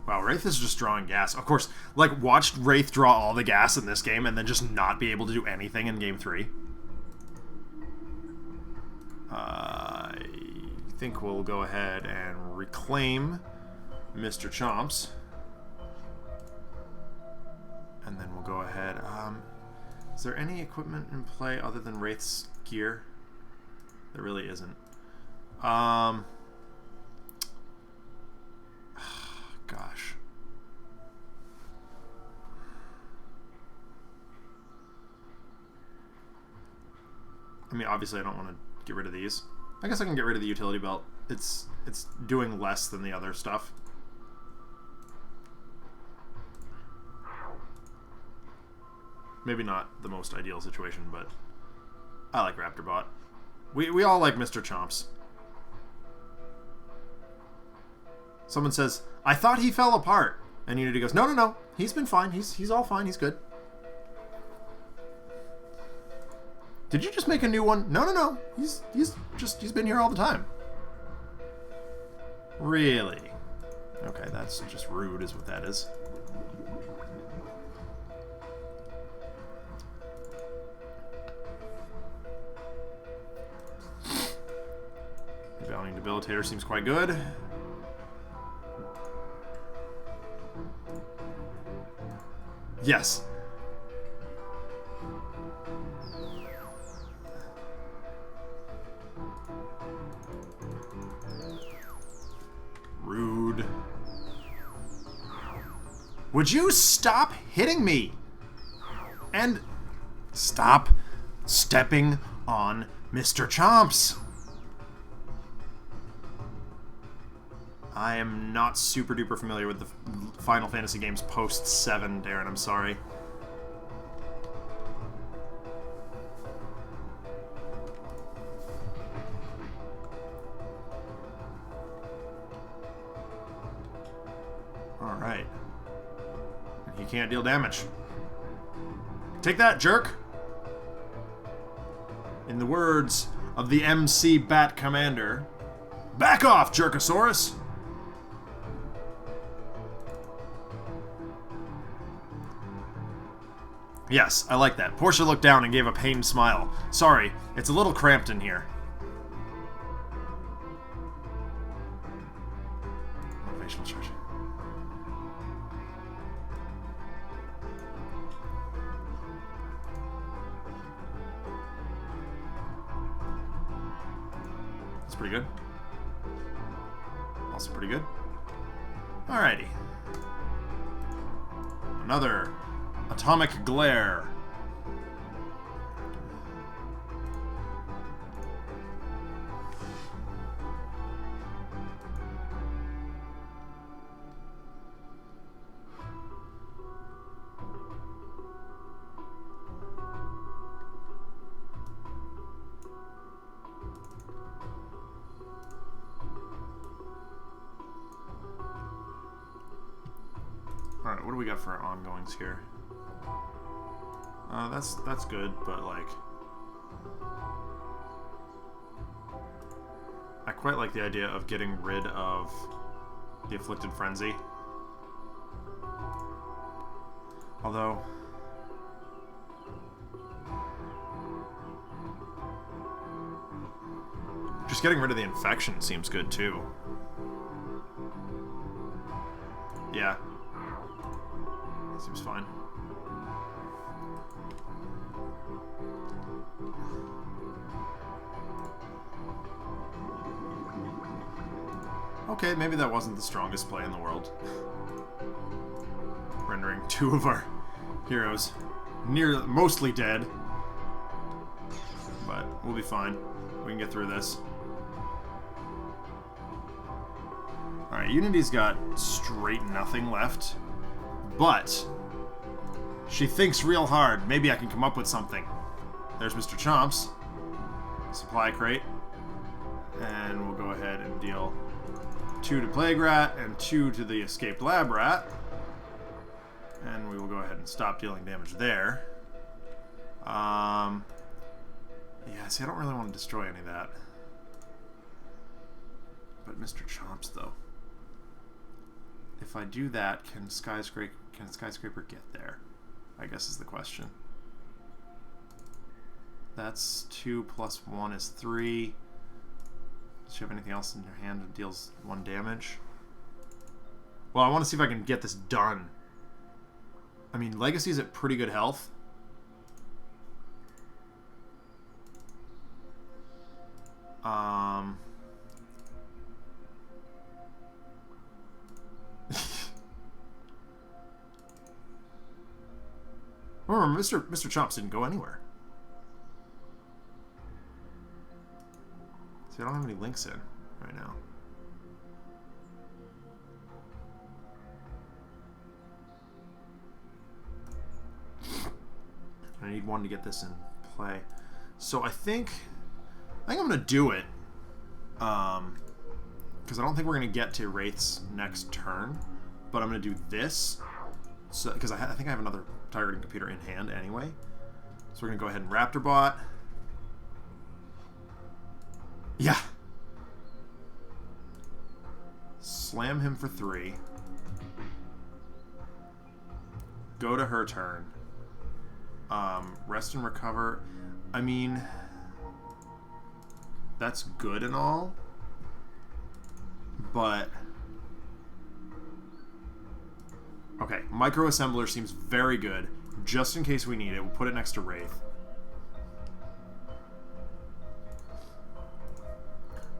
Wow, Wraith is just drawing gas. Of course, like, watched Wraith draw all the gas in this game and then just not be able to do anything in Game 3. I think we'll go ahead and reclaim Mr. Chomps. And then we'll go ahead. Is there any equipment in play other than Wraith's gear? There really isn't. Gosh. I mean, obviously I don't want to get rid of these. I guess I can get rid of the utility belt. It's doing less than the other stuff. Maybe not the most ideal situation, but I like Raptorbot. We all like Mr. Chomps. Someone says, "I thought he fell apart." And Unity goes, "No, no, no. He's been fine. He's all fine. He's good." Did you just make a new one? No, no, no. He's been here all the time. Really? Okay, that's just rude is what that is. Bounding Debilitator seems quite good. Yes. Rude. Would you stop hitting me? And stop stepping on Mr. Chomps. I am not super duper familiar with the Final Fantasy games post 7, Darren, I'm sorry. Alright. He can't deal damage. Take that, jerk! In the words of the MC Bat Commander, back off, Jerkosaurus! Yes, I like that. Portia looked down and gave a pained smile. Sorry, it's a little cramped in here. Motivational charge. That's pretty good. Also pretty good. Alrighty. Another Atomic Glare. we got for our ongoings here? That's good, but like... I quite like the idea of getting rid of the Afflicted Frenzy. Although... just getting rid of the infection seems good too. Yeah. Seems fine. Okay, maybe that wasn't the strongest play in the world. Rendering two of our heroes mostly dead. But we'll be fine. We can get through this. Alright, Unity's got straight nothing left. But she thinks real hard. Maybe I can come up with something. There's Mr. Chomps. Supply crate. And we'll go ahead and deal 2 to Plague Rat and 2 to the escaped Lab Rat. And we will go ahead and stop dealing damage there. Yeah, see, I don't really want to destroy any of that. But Mr. Chomps, though. If I do that, can Skyscraper get there? I guess is the question. That's 2 plus 1 is 3. Does you have anything else in your hand that deals 1 damage? Well, I want to see if I can get this done. I mean, Legacy's at pretty good health. Remember, Mr. Chomps didn't go anywhere. See, I don't have any links in right now. I need 1 to get this in play. So I think I'm going to do it. Because I don't think we're going to get to Wraith's next turn. But I'm going to do this. So, because I think I have another targeting computer in hand anyway. So we're going to go ahead and Raptor Bot. Yeah. Slam him for 3. Go to her turn. Rest and recover. I mean, that's good and all, but okay, Micro Assembler seems very good. Just in case we need it, we'll put it next to Wraith.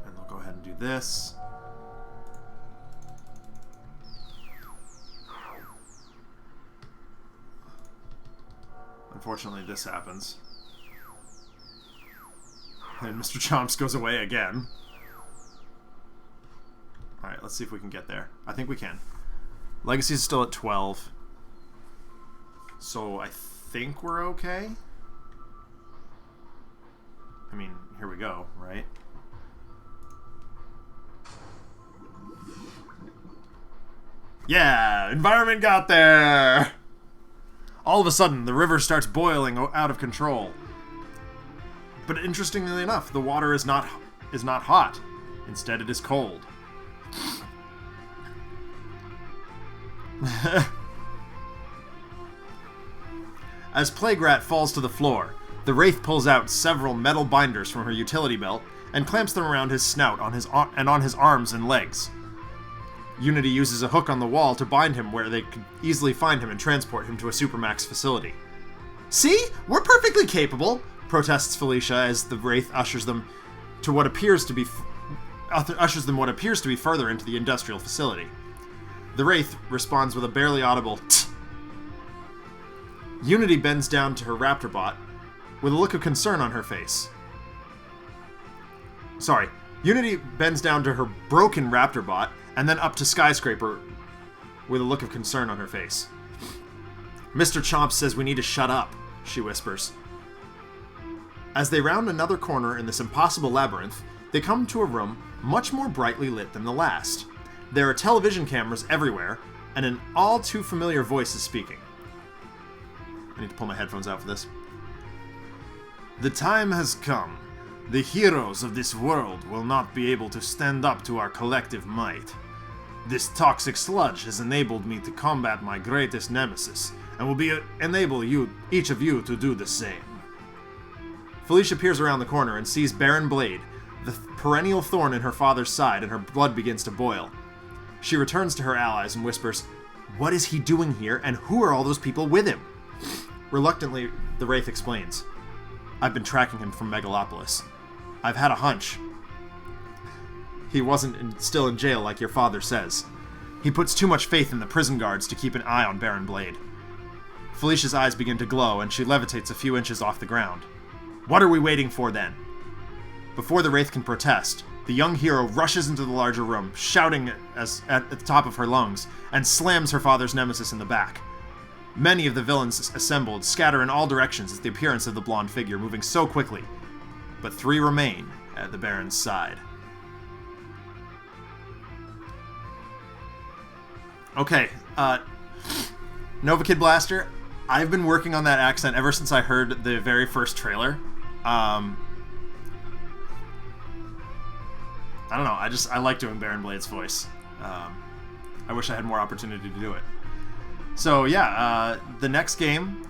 And we'll go ahead and do this. Unfortunately, this happens. And Mr. Chomps goes away again. Alright, let's see if we can get there. I think we can. Legacy is still at 12. So I think we're okay. I mean, here we go, right? Yeah! Environment got there! All of a sudden, the river starts boiling out of control. But interestingly enough, the water is not hot. Instead, it is cold. As Plague Rat falls to the floor, the Wraith pulls out several metal binders from her utility belt and clamps them around his snout on his arms and legs. Unity uses a hook on the wall to bind him where they could easily find him and transport him to a Supermax facility. See? We're perfectly capable, protests Felicia as the Wraith ushers them what appears to be further into the industrial facility. The Wraith responds with a barely audible "Tch." Unity bends down to her Raptor Bot with a look of concern on her face. Sorry, Unity bends down to her broken Raptor Bot and then up to Skyscraper with a look of concern on her face. Mr. Chomps says we need to shut up, she whispers. As they round another corner in this impossible labyrinth, they come to a room much more brightly lit than the last. There are television cameras everywhere, and an all-too-familiar voice is speaking. I need to pull my headphones out for this. The time has come. The heroes of this world will not be able to stand up to our collective might. This toxic sludge has enabled me to combat my greatest nemesis, and will enable each of you to do the same. Felicia peers around the corner and sees Baron Blade, the perennial thorn in her father's side, and her blood begins to boil. She returns to her allies and whispers, "What is he doing here, and who are all those people with him?" Reluctantly, the Wraith explains, "I've been tracking him from Megalopolis. I've had a hunch. He wasn't still in jail like your father says. He puts too much faith in the prison guards to keep an eye on Baron Blade." Felicia's eyes begin to glow, and she levitates a few inches off the ground. "What are we waiting for, then?" Before the Wraith can protest, the young hero rushes into the larger room, shouting at the top of her lungs, and slams her father's nemesis in the back. Many of the villains assembled scatter in all directions at the appearance of the blonde figure moving so quickly, but 3 remain at the Baron's side. Okay, Nova Kid Blaster, I've been working on that accent ever since I heard the very first trailer. I don't know, I like doing Baron Blade's voice. I wish I had more opportunity to do it. So yeah, the next game,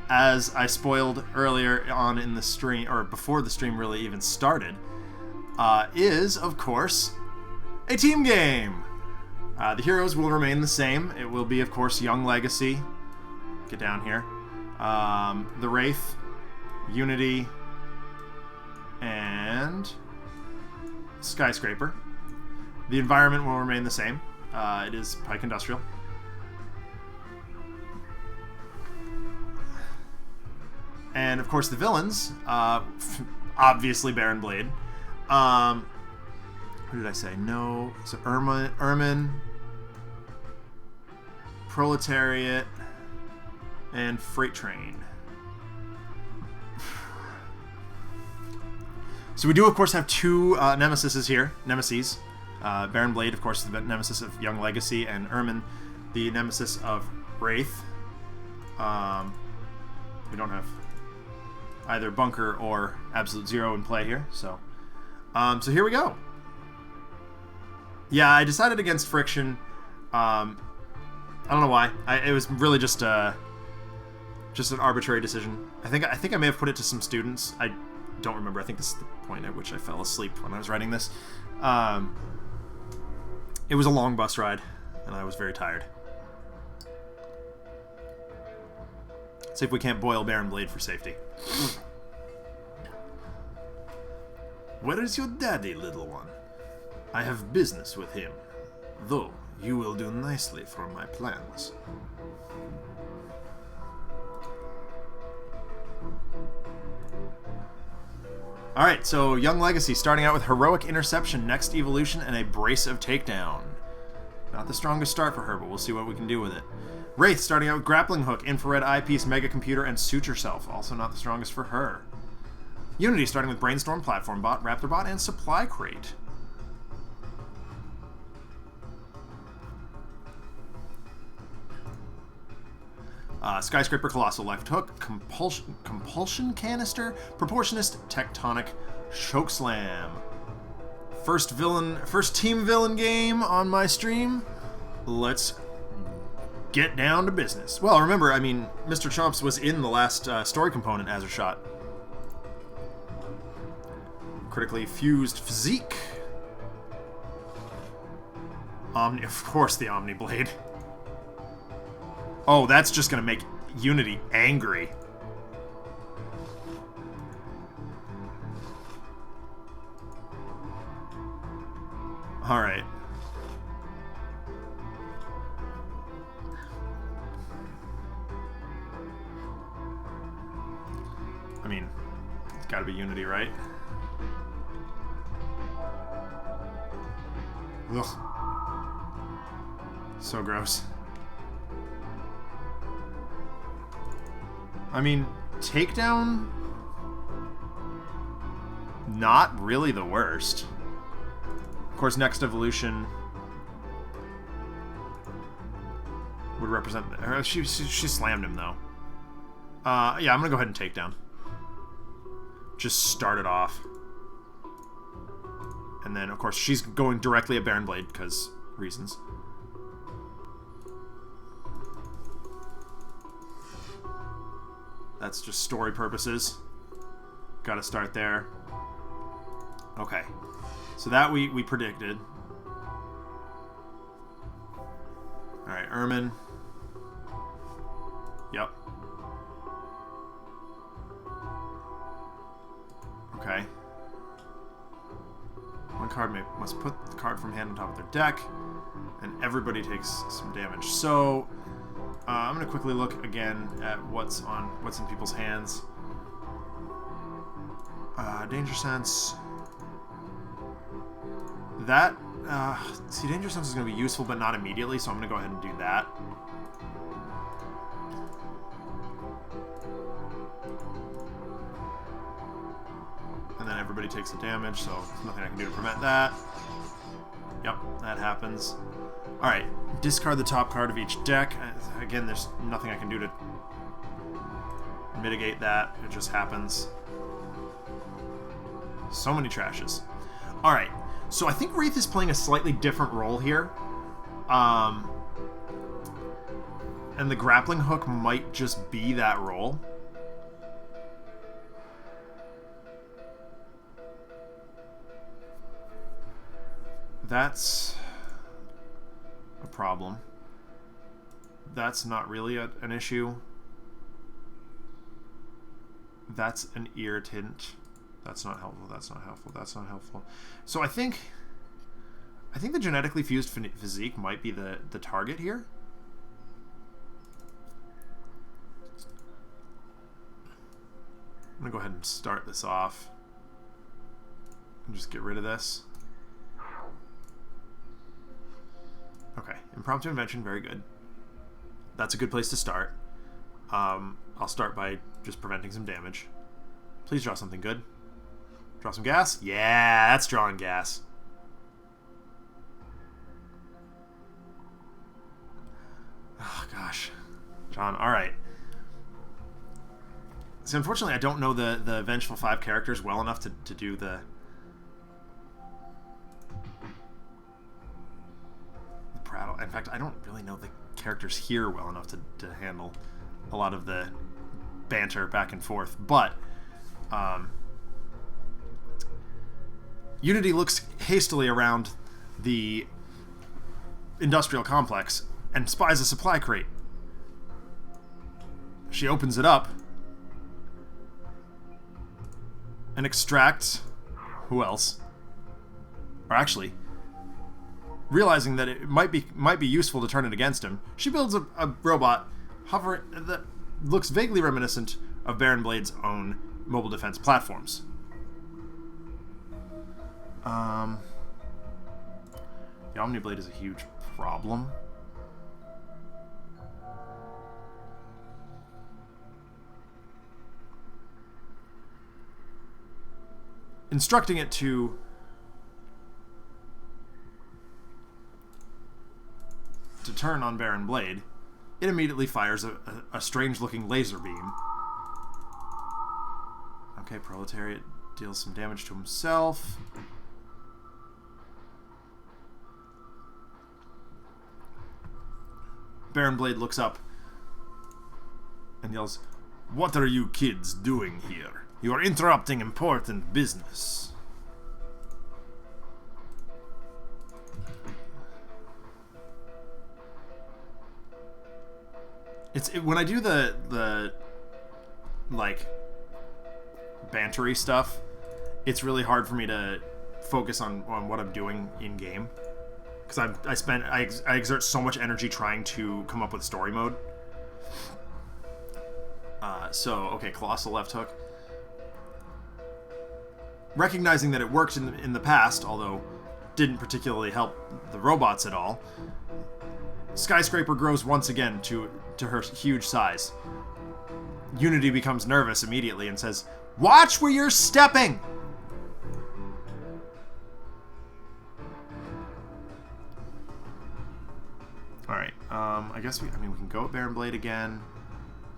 as I spoiled earlier on in the stream, or before the stream really even started, is, of course, a team game! The heroes will remain the same. It will be, of course, Young Legacy. Get down here. The Wraith, Unity, and Skyscraper. The environment will remain the same. It is Pike Industrial. And, of course, the villains, obviously Baron Blade. Who did I say? No. So Ermine, Proletariat, and Freight Train. So we do, of course, have 2 nemesis here. Nemesis. Baron Blade, of course, the nemesis of Young Legacy, and Ermine, the nemesis of Wraith. We don't have either Bunker or Absolute Zero in play here, so here we go. Yeah, I decided against Friction. I don't know why. It was really just an arbitrary decision. I think I may have put it to some students. I don't remember. I think this is the point at which I fell asleep when I was writing this. It was a long bus ride, and I was very tired. Let's see if we can't boil Baron Blade for safety. Where is your daddy, little one? I have business with him, though you will do nicely for my plans. Alright, so Young Legacy starting out with Heroic Interception, Next Evolution, and a Brace of Takedown. Not the strongest start for her, but we'll see what we can do with it. Wraith starting out with Grappling Hook, Infrared Eyepiece, Mega Computer, and Suture Self. Also not the strongest for her. Unity starting with Brainstorm, Platform Bot, Raptor Bot, and Supply Crate. Skyscraper, Colossal Life Hook, Compulsion Canister, Proportionist, Tectonic, Chokeslam. First team villain game on my stream. Let's get down to business. Well, remember, I mean, Mr. Chomps was in the last story component as a shot. Critically fused physique. Of course, the Omni Blade. Oh, that's just gonna make Unity angry. Alright. I mean, it's gotta be Unity, right? Ugh. So gross. I mean, Takedown, not really the worst. Of course, Next Evolution. would represent... She slammed him, though. Yeah, I'm going to go ahead and take down. Just start it off. And then, of course, she's going directly at Baron Blade, because reasons. That's just story purposes. Gotta start there. Okay. So that we predicted. Alright, Ermine. Yep. Okay. One card must put the card from hand on top of their deck, and everybody takes some damage. So, I'm gonna quickly look again at what's in people's hands. Danger Sense. That, see, Danger Sense is gonna be useful, but not immediately, so I'm gonna go ahead and do that. And then everybody takes the damage, so there's nothing I can do to prevent that. Yep, that happens. Alright, discard the top card of each deck. Again, there's nothing I can do to mitigate that. It just happens. So many trashes. Alright, so I think Wraith is playing a slightly different role here. And the grappling hook might just be that role. That's a problem. That's not really an issue. That's an irritant. That's not helpful. That's not helpful. That's not helpful. So I think the genetically fused physique might be the target here. I'm gonna go ahead and start this off and just get rid of this. Okay, impromptu invention, very good. That's a good place to start. I'll start by just preventing some damage. Please draw something good. Draw some gas? Yeah, that's drawing gas. Oh, gosh. John, alright. So, unfortunately, I don't know the Vengeful 5 characters well enough to do the prattle. In fact, I don't really know the characters here well enough to handle a lot of the banter back and forth. But, Unity looks hastily around the industrial complex and spies a supply crate. She opens it up and extracts... Who else? Or actually, realizing that it might be useful to turn it against him, she builds a robot hovering that looks vaguely reminiscent of Baron Blade's own mobile defense platforms. The Omniblade is a huge problem. Instructing it to turn on Baron Blade, it immediately fires a strange-looking laser beam. Okay, Proletariat deals some damage to himself. Baron Blade looks up and yells, "What are you kids doing here? You are interrupting important business." When I do the like bantery stuff, it's really hard for me to focus on what I'm doing in game, because I exert so much energy trying to come up with story mode. So okay, Colossal left hook. Recognizing that it worked in the past, although didn't particularly help the robots at all, Skyscraper grows once again to her huge size. Unity becomes nervous immediately and says, "Watch where you're stepping!" Alright, I guess we can go at Baron Blade again.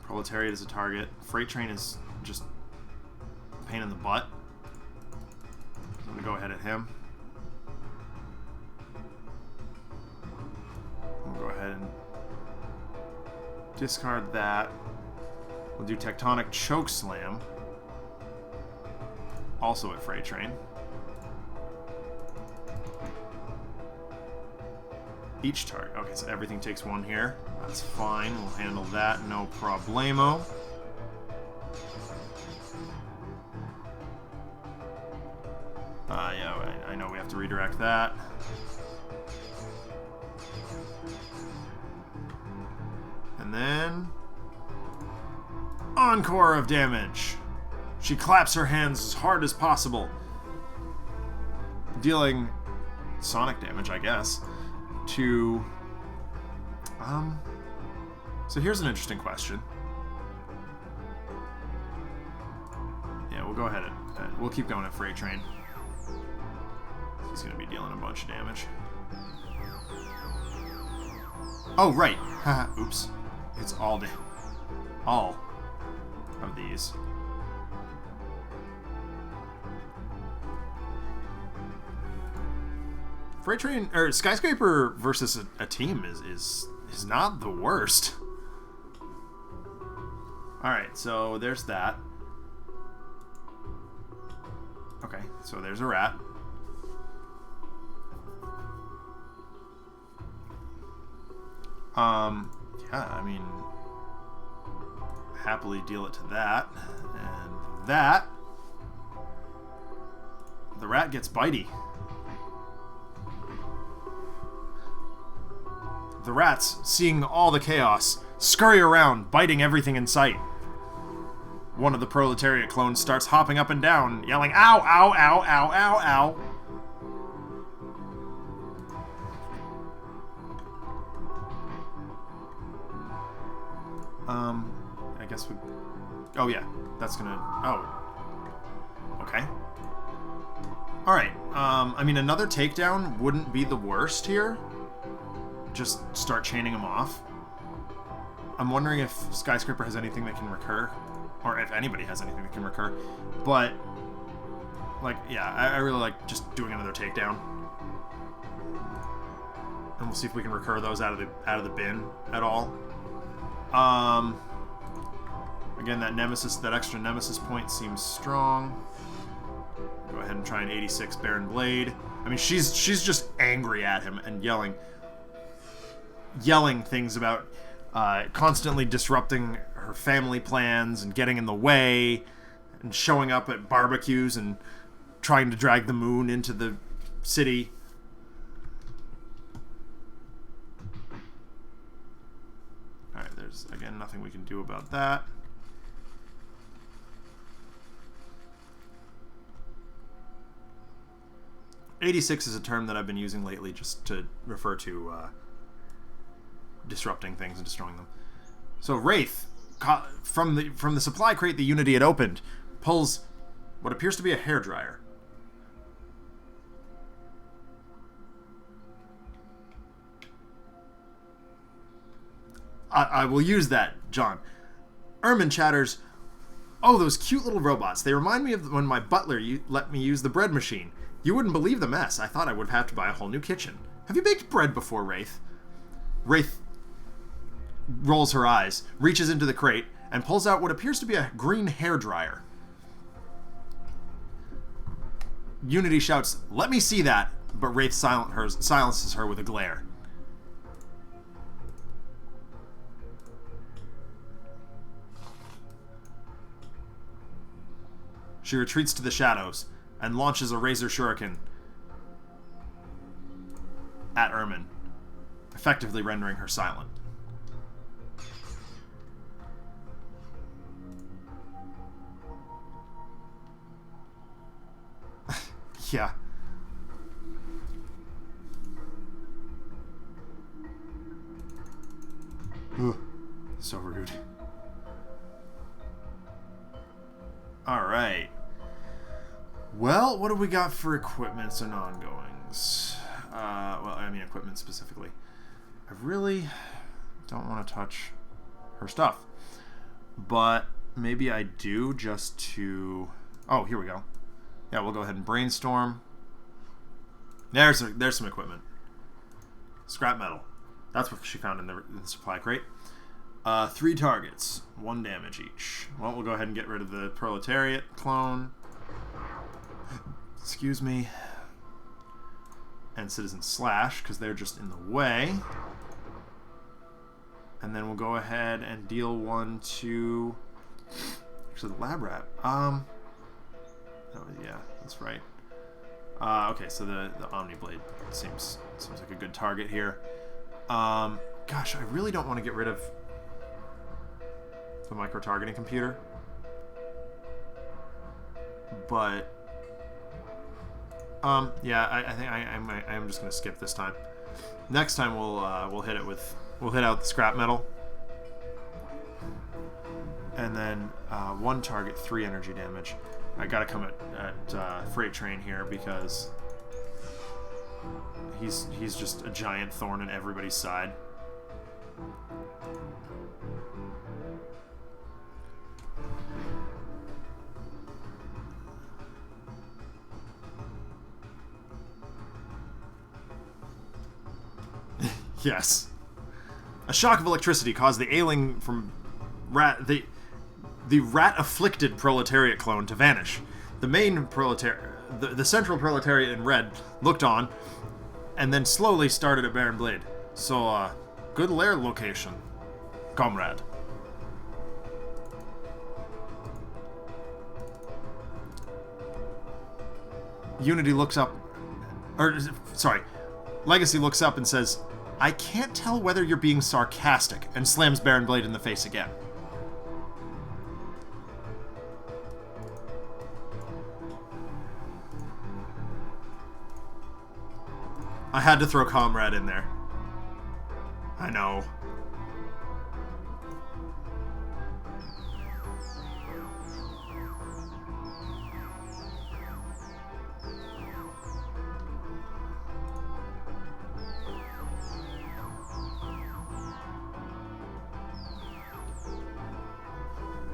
Proletariat is a target. Freight Train is just a pain in the butt. I'm going to go ahead at him. We'll go ahead and discard that. We'll do Tectonic Choke Slam. Also at Freight Train. Each target. Okay, so everything takes one here. That's fine. We'll handle that. No problemo. Yeah, I know we have to redirect that. And then... Encore of damage. She claps her hands as hard as possible, dealing sonic damage, I guess, to... So here's an interesting question. Yeah, we'll go ahead and... we'll keep going at Freight Train. He's going to be dealing a bunch of damage. Oh, right. Oops. It's all of these. Freight Train or Skyscraper versus a team is not the worst. All right, so there's that. Okay, so there's a rat. Yeah, I mean, happily deal it to that, and that. The rat gets bitey. The rats, seeing all the chaos, scurry around, biting everything in sight. One of the Proletariat clones starts hopping up and down, yelling, "Ow, ow, ow, ow, ow, ow." I guess we... Oh, yeah. That's gonna... Oh. Okay. Alright. I mean, another takedown wouldn't be the worst here. Just start chaining them off. I'm wondering if Skyscraper has anything that can recur. Or if anybody has anything that can recur. But, like, yeah, I really like just doing another takedown. And we'll see if we can recur those out of the bin at all. Again, that extra Nemesis point seems strong. Go ahead and try an 86 Baron Blade. I mean, she's just angry at him and yelling things about constantly disrupting her family plans and getting in the way and showing up at barbecues and trying to drag the moon into the city. Alright, there's, again, nothing we can do about that. '86 is a term that I've been using lately just to refer to disrupting things and destroying them. So Wraith, from the supply crate the Unity had opened, pulls what appears to be a hairdryer. I will use that, John. Ermine chatters, "Oh, those cute little robots. They remind me of when my butler let me use the bread machine. You wouldn't believe the mess. I thought I would have to buy a whole new kitchen. Have you baked bread before, Wraith?" Wraith rolls her eyes, reaches into the crate, and pulls out what appears to be a green hairdryer. Unity shouts, "Let me see that," but Wraith silences her with a glare. She retreats to the shadows and launches a Razor Shuriken at Ermine, effectively rendering her silent. Yeah. Ugh. So rude. Alright. Well, what do we got for equipments and ongoings? Well, I mean equipment specifically. don't want to touch her stuff. But maybe I do just to... Oh, here we go. Yeah, we'll go ahead and brainstorm. There's some equipment. Scrap metal. That's what she found in the supply crate. 3 targets. 1 damage each. Well, we'll go ahead and get rid of the Proletariat clone. Excuse me. And Citizen Slash, because they're just in the way. And then we'll go ahead and deal 1 to... Actually, the Lab Rat. Oh, yeah, that's right. Okay, so the Omni-Blade seems like a good target here. Gosh, I really don't want to get rid of the micro-targeting computer. But... yeah, I think I'm just gonna skip this time. Next time we'll hit it with out the scrap metal, and then 1 target, 3 energy damage. I gotta come at Freight Train here because he's just a giant thorn in everybody's side. Yes. A shock of electricity caused the ailing from the rat-afflicted Proletariat clone to vanish. The main Proletariat, the central Proletariat in red, looked on, and then slowly started at Baron Blade. So, good lair location, comrade. Unity looks up, Legacy looks up and says, "I can't tell whether you're being sarcastic," and slams Baron Blade in the face again. I had to throw Comrade in there. I know.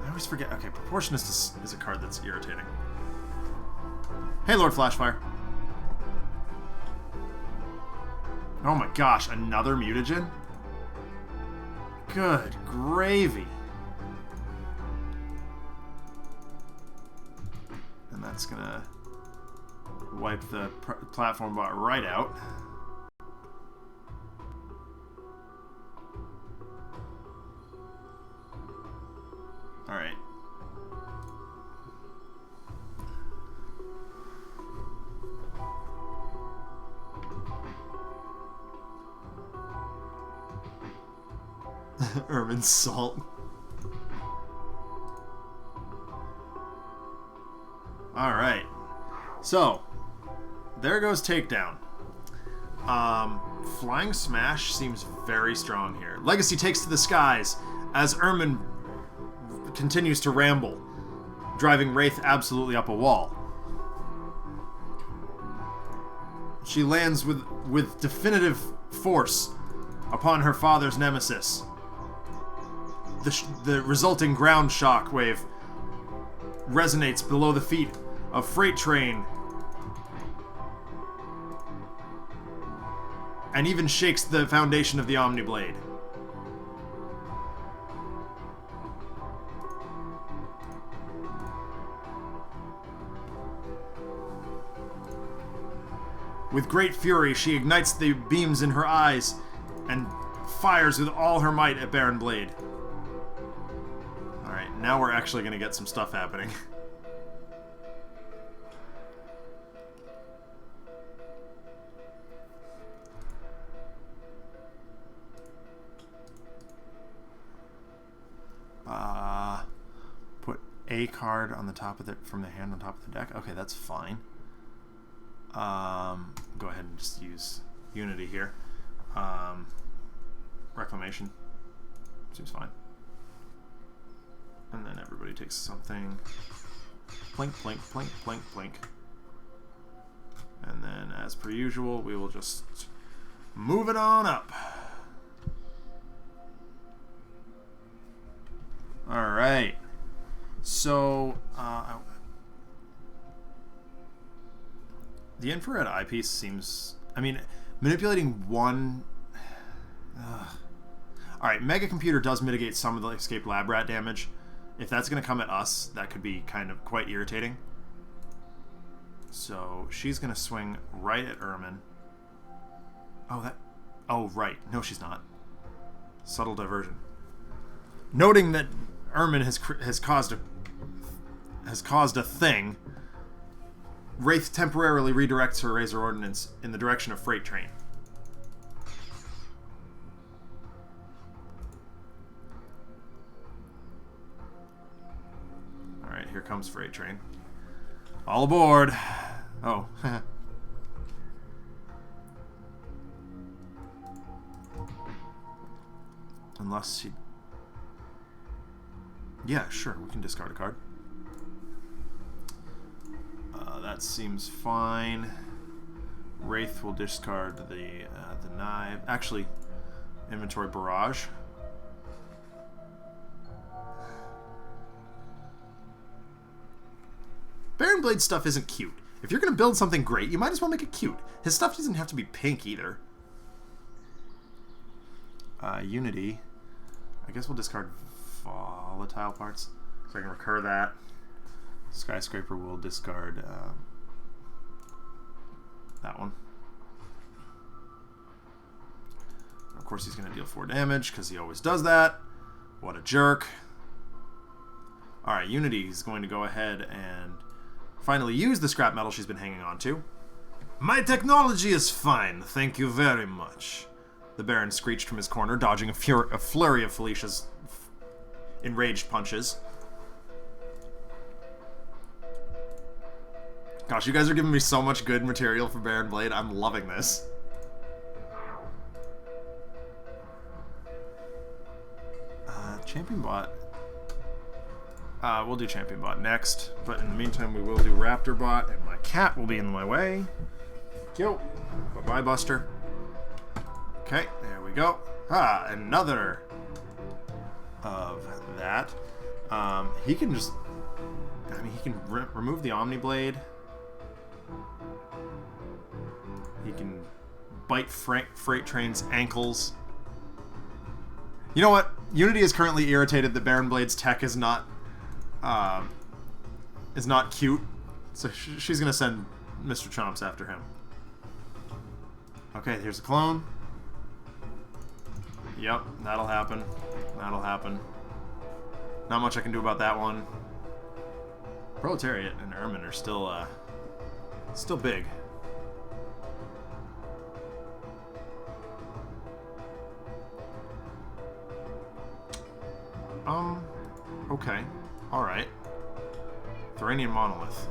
I always forget. Okay, Proportionist is a card that's irritating. Hey, Lord Flashfire. Oh my gosh, another mutagen? Good gravy. And that's gonna wipe the platform bot right out. Alright. Ermine salt. Alright. So, there goes Takedown. Flying Smash seems very strong here. Legacy takes to the skies as Ermine continues to ramble, driving Wraith absolutely up a wall. She lands with definitive force upon her father's nemesis. The resulting ground shock wave resonates below the feet of Freight Train and even shakes the foundation of the Omni-Blade. With great fury, she ignites the beams in her eyes and fires with all her might at Baron Blade. Alright, now we're actually going to get some stuff happening. Put a card on the top of from the hand on top of the deck. Okay, that's fine. Go ahead and just use Unity here. Reclamation seems fine. And then everybody takes something. Plink, plink, plink, plink, plink. And then, as per usual, we will just move it on up. Alright. So, the infrared eyepiece seems... I mean, manipulating one... Alright, Mega Computer does mitigate some of the escaped lab rat damage. If that's going to come at us, that could be kind of quite irritating. So, she's going to swing right at Ermine. Oh, right. No, she's not. Subtle diversion. Noting that Ermine has caused a thing, Wraith temporarily redirects her Razor Ordnance in the direction of Freight Train. Alright, here comes Freight Train. All aboard! Oh. Unless she... Yeah, sure, we can discard a card. That seems fine. Wraith will discard the knife. Actually, inventory barrage. Baron Blade stuff isn't cute. If you're going to build something great, you might as well make it cute. His stuff doesn't have to be pink either. Unity. I guess we'll discard volatile parts, so I can recur that. Skyscraper will discard that one. Of course, he's going to deal 4 damage, because he always does that. What a jerk. Alright, Unity is going to go ahead and finally use the scrap metal she's been hanging on to. My technology is fine, thank you very much. The Baron screeched from his corner, dodging a flurry of Felicia's enraged punches. Gosh, you guys are giving me so much good material for Baron Blade. I'm loving this. Champion Bot. We'll do Champion Bot next, but in the meantime we will do Raptor Bot, and my cat will be in my way. Yo. Bye-bye, Buster. Okay, there we go. Another of that. He can just... I mean, he can remove the Omniblade. He can bite Freight Train's ankles. You know what? Unity is currently irritated that Baron Blade's tech is not cute, so she's gonna send Mr. Chomps after him. Okay, here's a clone. Yep, that'll happen. That'll happen. Not much I can do about that one. Proletariat and Ermine are still big. Okay. Alright. Thoranian Monolith.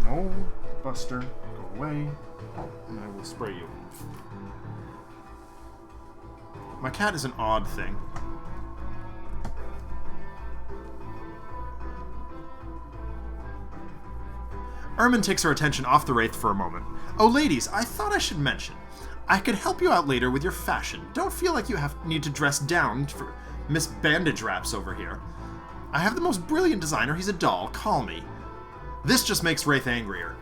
No, Buster. Go away. And I will spray you. My cat is an odd thing. Ermine takes her attention off the Wraith for a moment. Oh, ladies, I thought I should mention. I could help you out later with your fashion. Don't feel like you need to dress down for Miss Bandage Wraps over here. I have the most brilliant designer. He's a doll. Call me. This just makes Wraith angrier.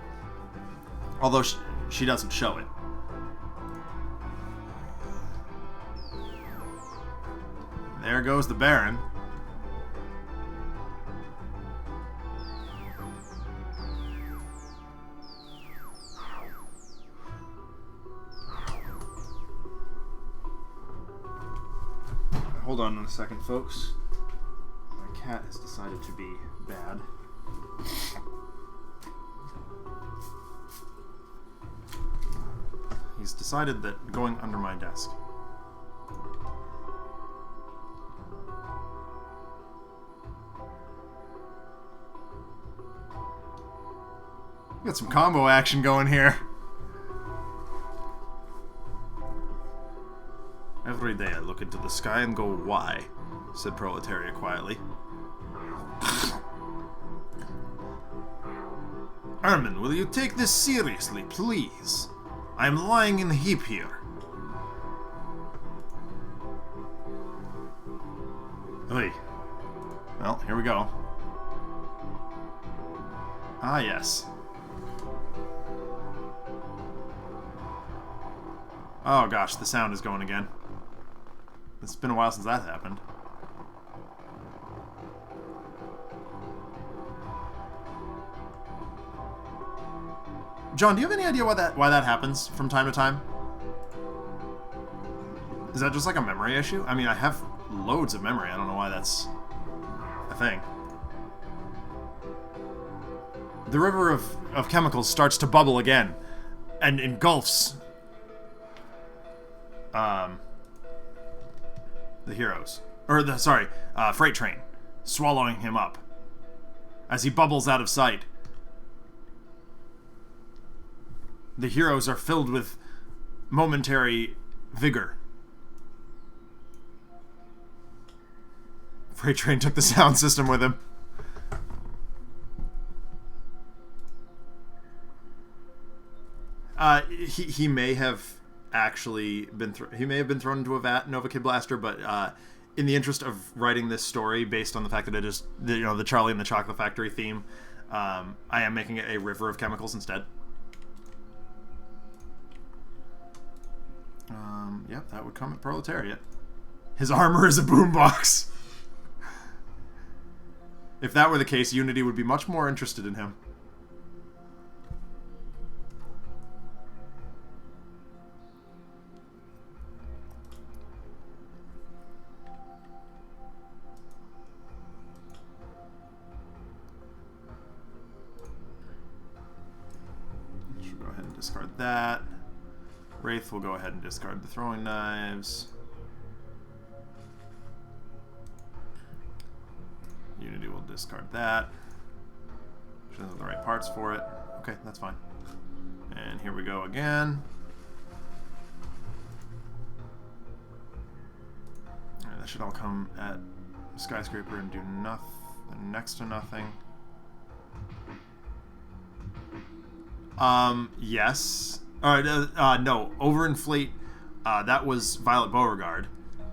Although she doesn't show it. There goes the Baron. Hold on a second, folks. My cat has decided to be bad. He's decided that going under my desk. Got some combo action going here. Every day I look into the sky and go, why? Said Proletariat quietly. Ermine, will you take this seriously, please? I'm lying in a heap here. Oy. Well, here we go. Ah, yes. Oh gosh, the sound is going again. It's been a while since that happened. John, do you have any idea why that happens from time to time? Is that just like a memory issue? I mean, I have loads of memory. I don't know why that's a thing. The river of chemicals starts to bubble again and engulfs the heroes. Or the Fright train, swallowing him up as he bubbles out of sight. The heroes are filled with momentary vigor. Fright train took the sound system with him. He may have actually been thrown into a vat, Nova Kid Blaster, but in the interest of writing this story based on the fact that it is the Charlie and the Chocolate Factory theme, I am making it a river of chemicals instead. Yep, that would come at Proletariat. His armor is a boombox. If that were the case, Unity would be much more interested in him. Should go ahead and discard that. Wraith will go ahead and discard the throwing knives. Unity will discard that. She doesn't have the right parts for it. Okay, that's fine. And here we go again. Alright, that should all come at Skyscraper and do nothing, next to nothing. Yes. Alright, no, overinflate, that was Violet Beauregard.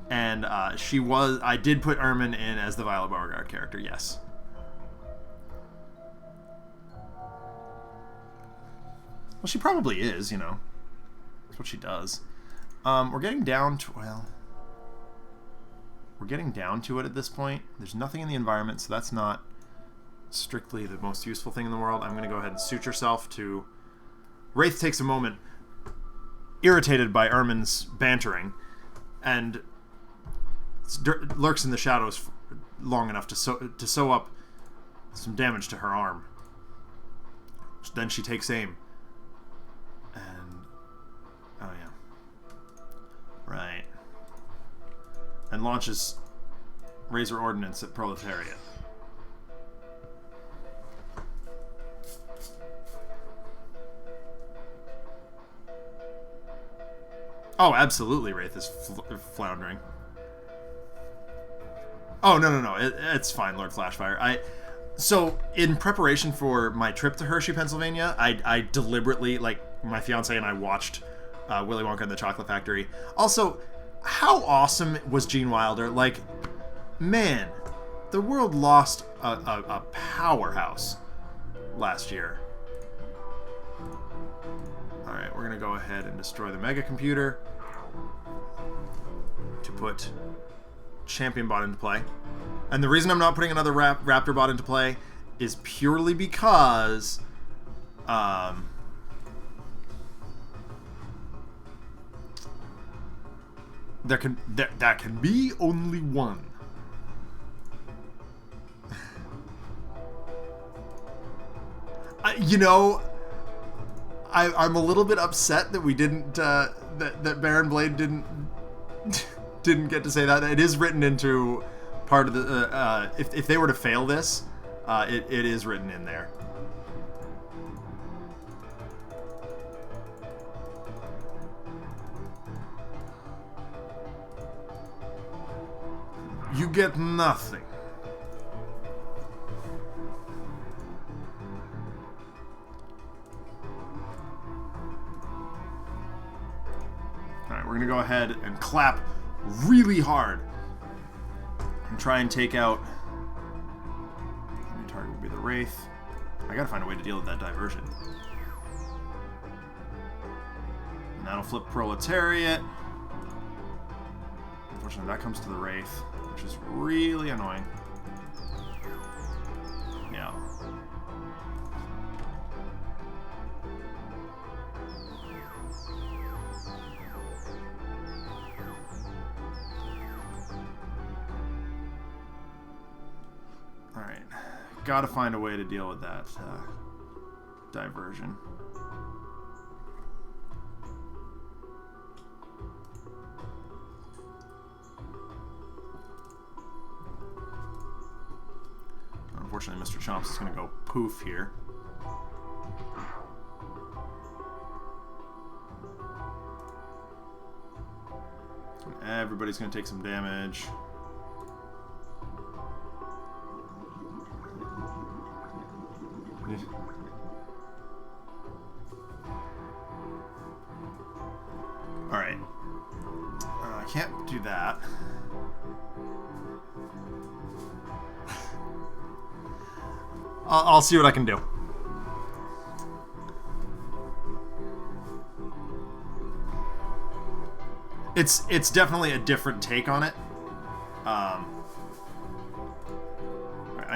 And I did put Ermine in as the Violet Beauregard character, yes. Well, she probably is, you know. That's what she does. We're getting down to, well... We're getting down to it at this point. There's nothing in the environment, so that's not strictly the most useful thing in the world. I'm going to go ahead and suit yourself to... Wraith takes a moment, irritated by Ermine's bantering, and lurks in the shadows long enough to sew up some damage to her arm. Then she takes aim. And... oh yeah. Right. And launches Razor Ordnance at Proletariat. Oh, absolutely, Wraith is floundering. Oh, no. It's fine, Lord Flashfire. So, in preparation for my trip to Hershey, Pennsylvania, I deliberately, like, my fiance and I watched Willy Wonka and the Chocolate Factory. Also, how awesome was Gene Wilder? Like, man, the world lost a powerhouse last year. Alright, we're going to go ahead and destroy the Mega Computer to put Champion Bot into play. And the reason I'm not putting another Raptor Bot into play is purely because there can be only one. You know, I'm a little bit upset that we didn't that Baron Blade didn't get to say that. It is written into part of the if they were to fail this, it is written in there. You get nothing. Alright, we're going to go ahead and clap really hard and try and take out... My target will be the Wraith. I gotta find a way to deal with that diversion. And that'll flip Proletariat. Unfortunately, that comes to the Wraith, which is really annoying. Yeah. Alright. Gotta find a way to deal with that diversion. Unfortunately, Mr. Chomps is going to go poof here. Everybody's going to take some damage. Alright. I can't do that. I'll see what I can do. It's definitely a different take on it. I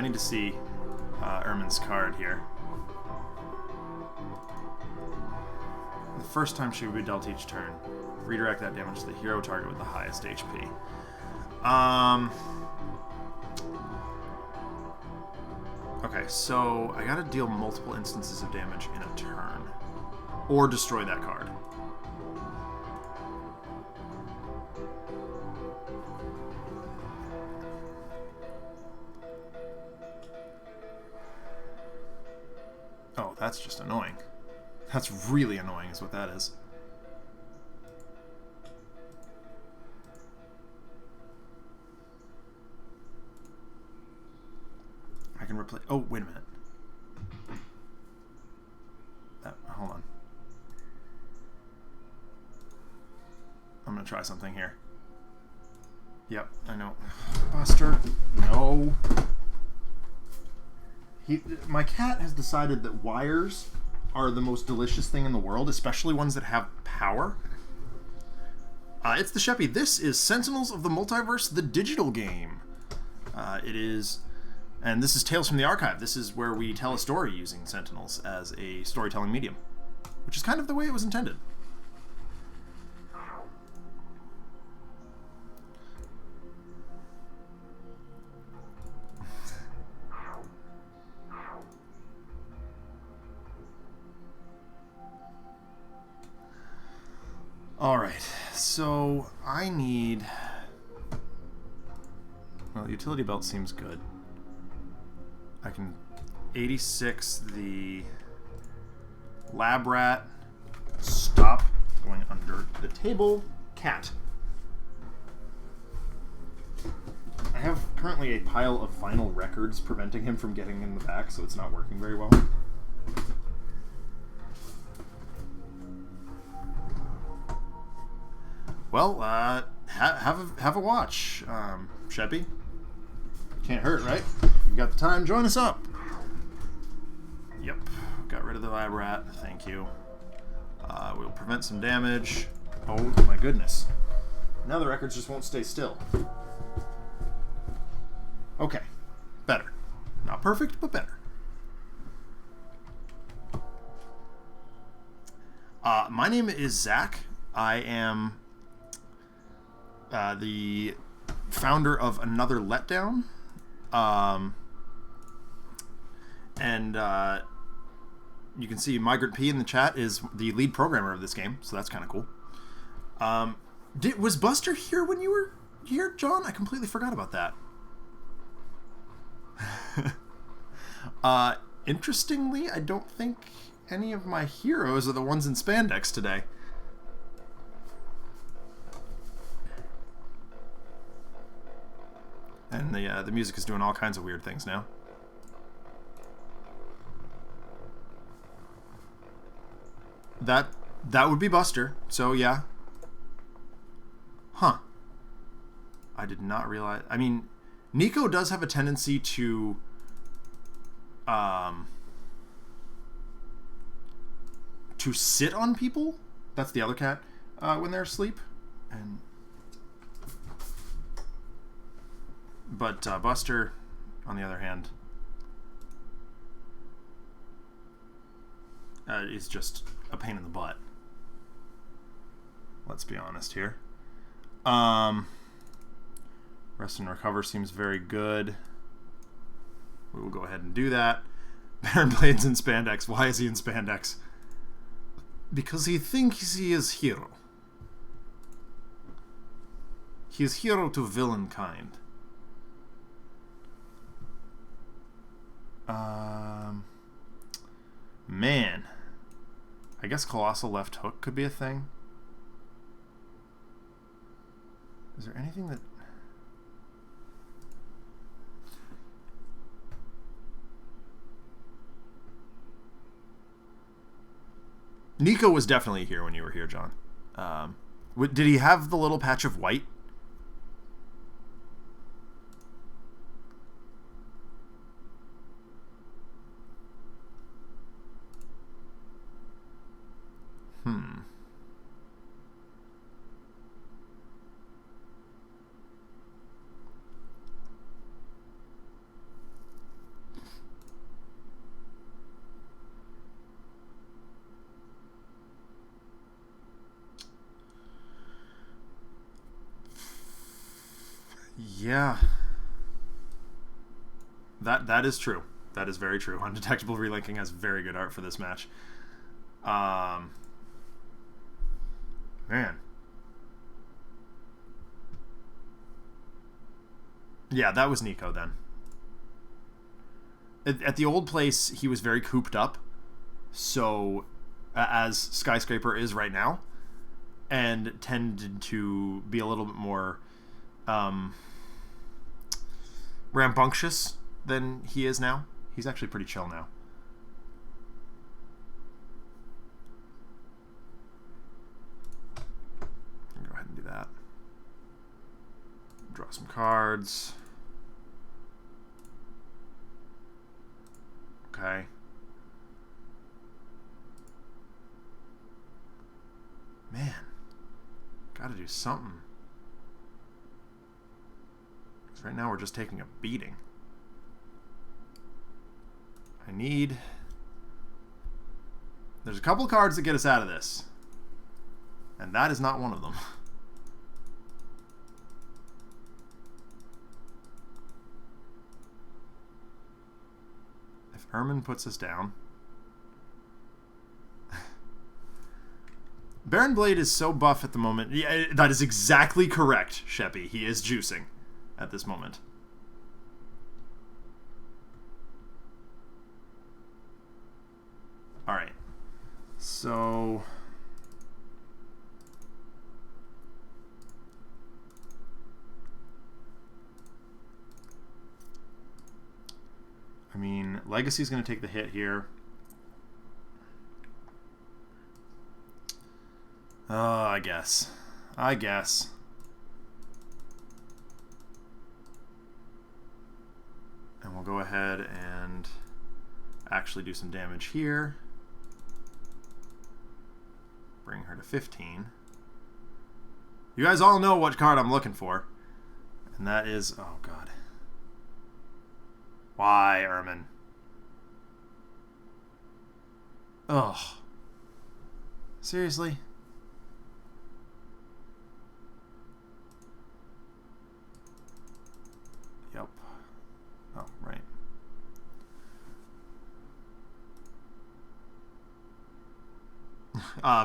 need to see Ermine's card here. The first time she would be dealt each turn, redirect that damage to the hero target with the highest HP. Okay, so I gotta deal multiple instances of damage in a turn. Or destroy that card. Oh, that's just annoying. That's really annoying is what that is. I can replace... Oh, wait a minute. Hold on. I'm going to try something here. Yep, I know. Buster, no. My cat has decided that wires are the most delicious thing in the world, especially ones that have power. It's the Sheppy. This is Sentinels of the Multiverse, the digital game. It is... And this is Tales from the Archive. This is where we tell a story using Sentinels as a storytelling medium, which is kind of the way it was intended. Alright, so I need... Well, utility belt seems good. I can 86 the lab rat. Stop going under the table. Cat. I have currently a pile of vinyl records preventing him from getting in the back, so it's not working very well. Well, have a watch, Sheppy. Can't hurt, right? If you've got the time, join us up. Yep, got rid of the lab rat. Thank you. We'll prevent some damage. Oh my goodness. Now the records just won't stay still. Okay, better. Not perfect, but better. My name is Zach. I am the founder of Another Letdown. You can see Migrant P in the chat is the lead programmer of this game, so that's kind of cool. Was Buster here when you were here, John? I completely forgot about that. Interestingly, I don't think any of my heroes are the ones in spandex today. And the music is doing all kinds of weird things now. That would be Buster, so yeah. Huh. I did not realize... I mean, Nico does have a tendency to sit on people. That's the other cat when they're asleep. But Buster, on the other hand, is just a pain in the butt. Let's be honest here. Rest and recover seems very good. We will go ahead and do that. Baron Blade's in spandex. Why is he in spandex? Because he thinks he is hero. He is hero to villain kind. Man. I guess Colossal left hook could be a thing. Is there anything that... Nico was definitely here when you were here, John. Did he have the little patch of white? Yeah. That is true. That is very true. Undetectable Relinking has very good art for this match. Man. Yeah, that was Nico then. At the old place, he was very cooped up. So, as Skyscraper is right now. And tended to be a little bit more... rambunctious than he is now. He's actually pretty chill now. Go ahead and do that. Draw some cards. Okay. Man. Gotta do something. Right now we're just taking a beating. There's a couple cards that get us out of this. And that is not one of them. If Ermine puts us down... Baron Blade is so buff at the moment. Yeah, that is exactly correct, Sheppy. He is juicing at this moment. Alright. So... I mean, Legacy's going to take the hit here. I guess. And we'll go ahead and actually do some damage here. Bring her to 15. You guys all know what card I'm looking for. And that is... Oh, God. Why, Ermine? Ugh. Seriously? Yep. Oh, right.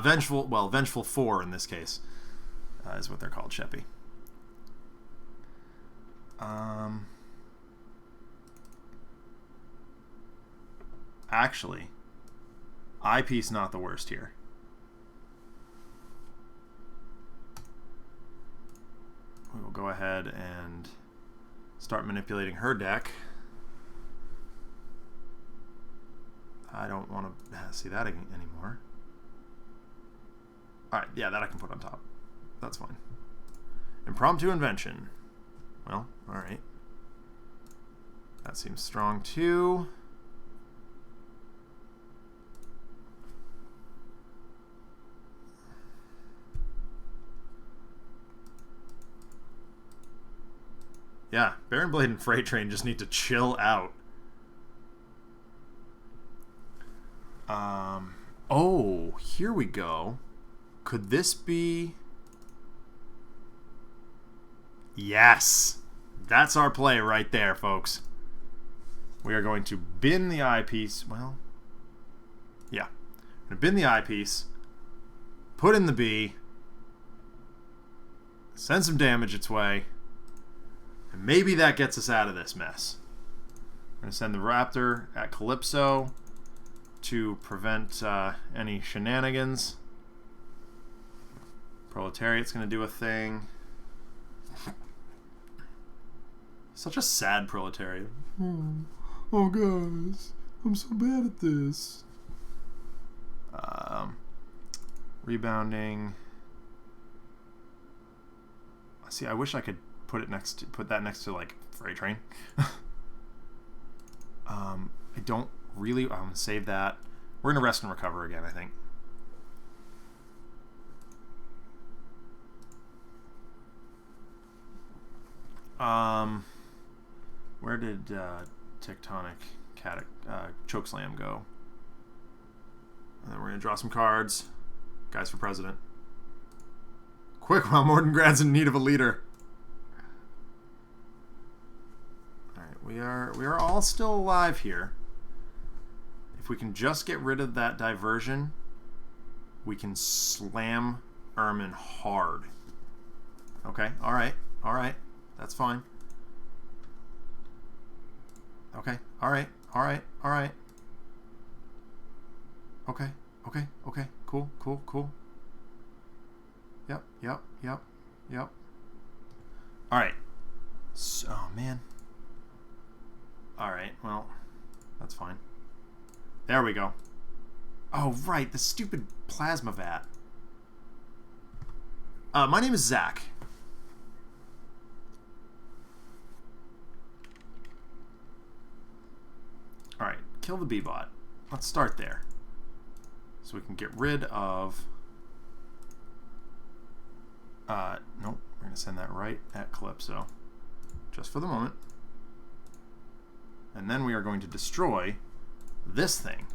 Vengeful 4 in this case is what they're called, Sheppy. Actually, eyepiece not the worst here. We will go ahead and start manipulating her deck. I don't want to see that anymore. Alright, yeah, that I can put on top. That's fine. Impromptu invention. Well, alright. That seems strong too. Yeah, Baron Blade and Freight Train just need to chill out. Oh, here we go. Could this be... Yes! That's our play right there, folks. We are going to bin the eyepiece. Well, yeah. We're going to bin the eyepiece, put in the B, send some damage its way, and maybe that gets us out of this mess. We're going to send the Raptor at Calypso to prevent any shenanigans. Proletariat's going to do a thing. Such a sad Proletariat. Oh, guys, I'm so bad at this. Rebounding. See, I wish I could put that next to like Freight Train. I don't really. I'm gonna save that. We're gonna rest and recover again, I think. Where did Tectonic Chokeslam go? And then we're gonna draw some cards. Guys for president. Quick, while Mordengrad's in need of a leader. Alright, we are all still alive here. If we can just get rid of that diversion, we can slam Ermine hard. Okay, alright, that's fine. Okay, alright. Okay, cool. Yep. Alright. So, oh, man. Alright, well, that's fine. There we go. Oh, right, the stupid plasma vat. My name is Zach. Alright, kill the B-bot. Let's start there. So we can get rid of... nope, we're going to send that right at Calypso. Just for the moment. And then we are going to destroy this thing.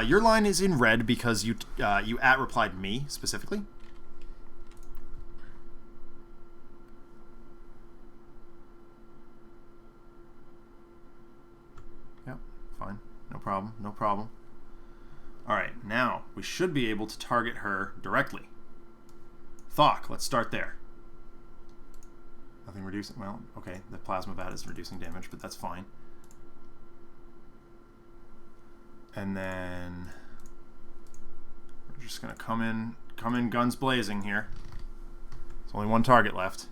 Your line is in red because you @replied me specifically. Yep, fine. No problem. Alright, now we should be able to target her directly. Thok, let's start there. Nothing reducing. Well, okay, the plasma vat is reducing damage, but that's fine. And then we're just gonna come in guns blazing here. There's only one target left.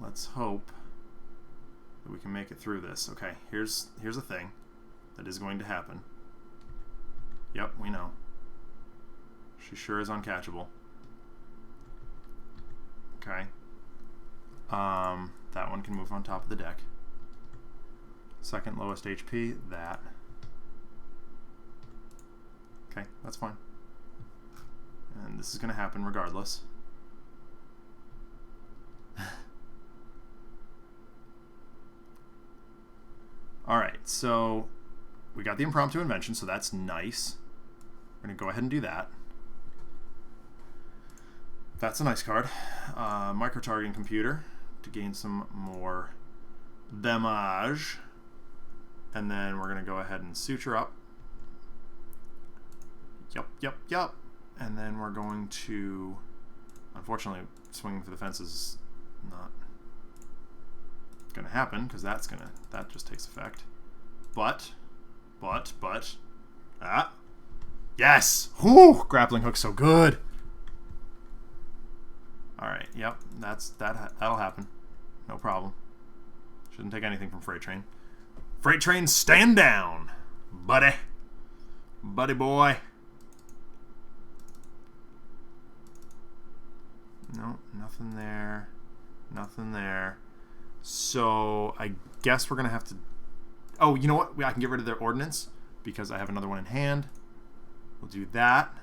Let's hope that we can make it through this. Okay, here's a thing that is going to happen. Yep, we know. She sure is uncatchable. Okay. That one can move on top of the deck. Second lowest HP, that. Okay, that's fine. And this is going to happen regardless. Alright, so we got the impromptu invention, so that's nice. We're going to go ahead and do that. That's a nice card. Micro-targeting computer to gain some more damage. And then we're going to go ahead and suture up. Yep. And then we're going to... Unfortunately, swinging for the fence is not going to happen, because that just takes effect. But... Ah! Yes! Whew! Grappling hook's so good! Alright, yep. That'll happen. No problem. Shouldn't take anything from Freight Train. Freight Train, stand down, buddy. Buddy boy. No, nothing there. Nothing there. So I guess we're going to have to... Oh, you know what? I can get rid of their ordnance because I have another one in hand. We'll do that.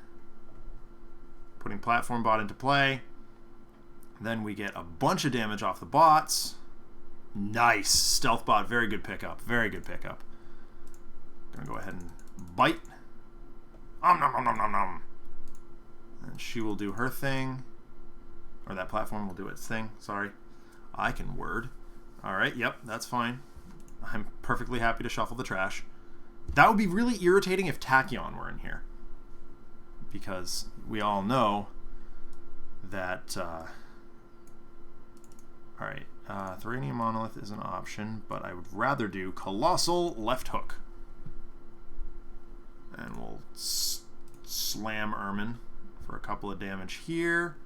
Putting platform bot into play. Then we get a bunch of damage off the bots. Nice. Stealth bot. Very good pickup. Very good pickup. Gonna go ahead and bite. Nom nom nom nom nom nom. And she will do her thing. Or that platform will do its thing. Sorry. I can word. Alright, yep, that's fine. I'm perfectly happy to shuffle the trash. That would be really irritating if Tachyon were in here. Because we all know that... Alright, Thoranium Monolith is an option, but I would rather do Colossal Left Hook. And we'll slam Ermine for a couple of damage here.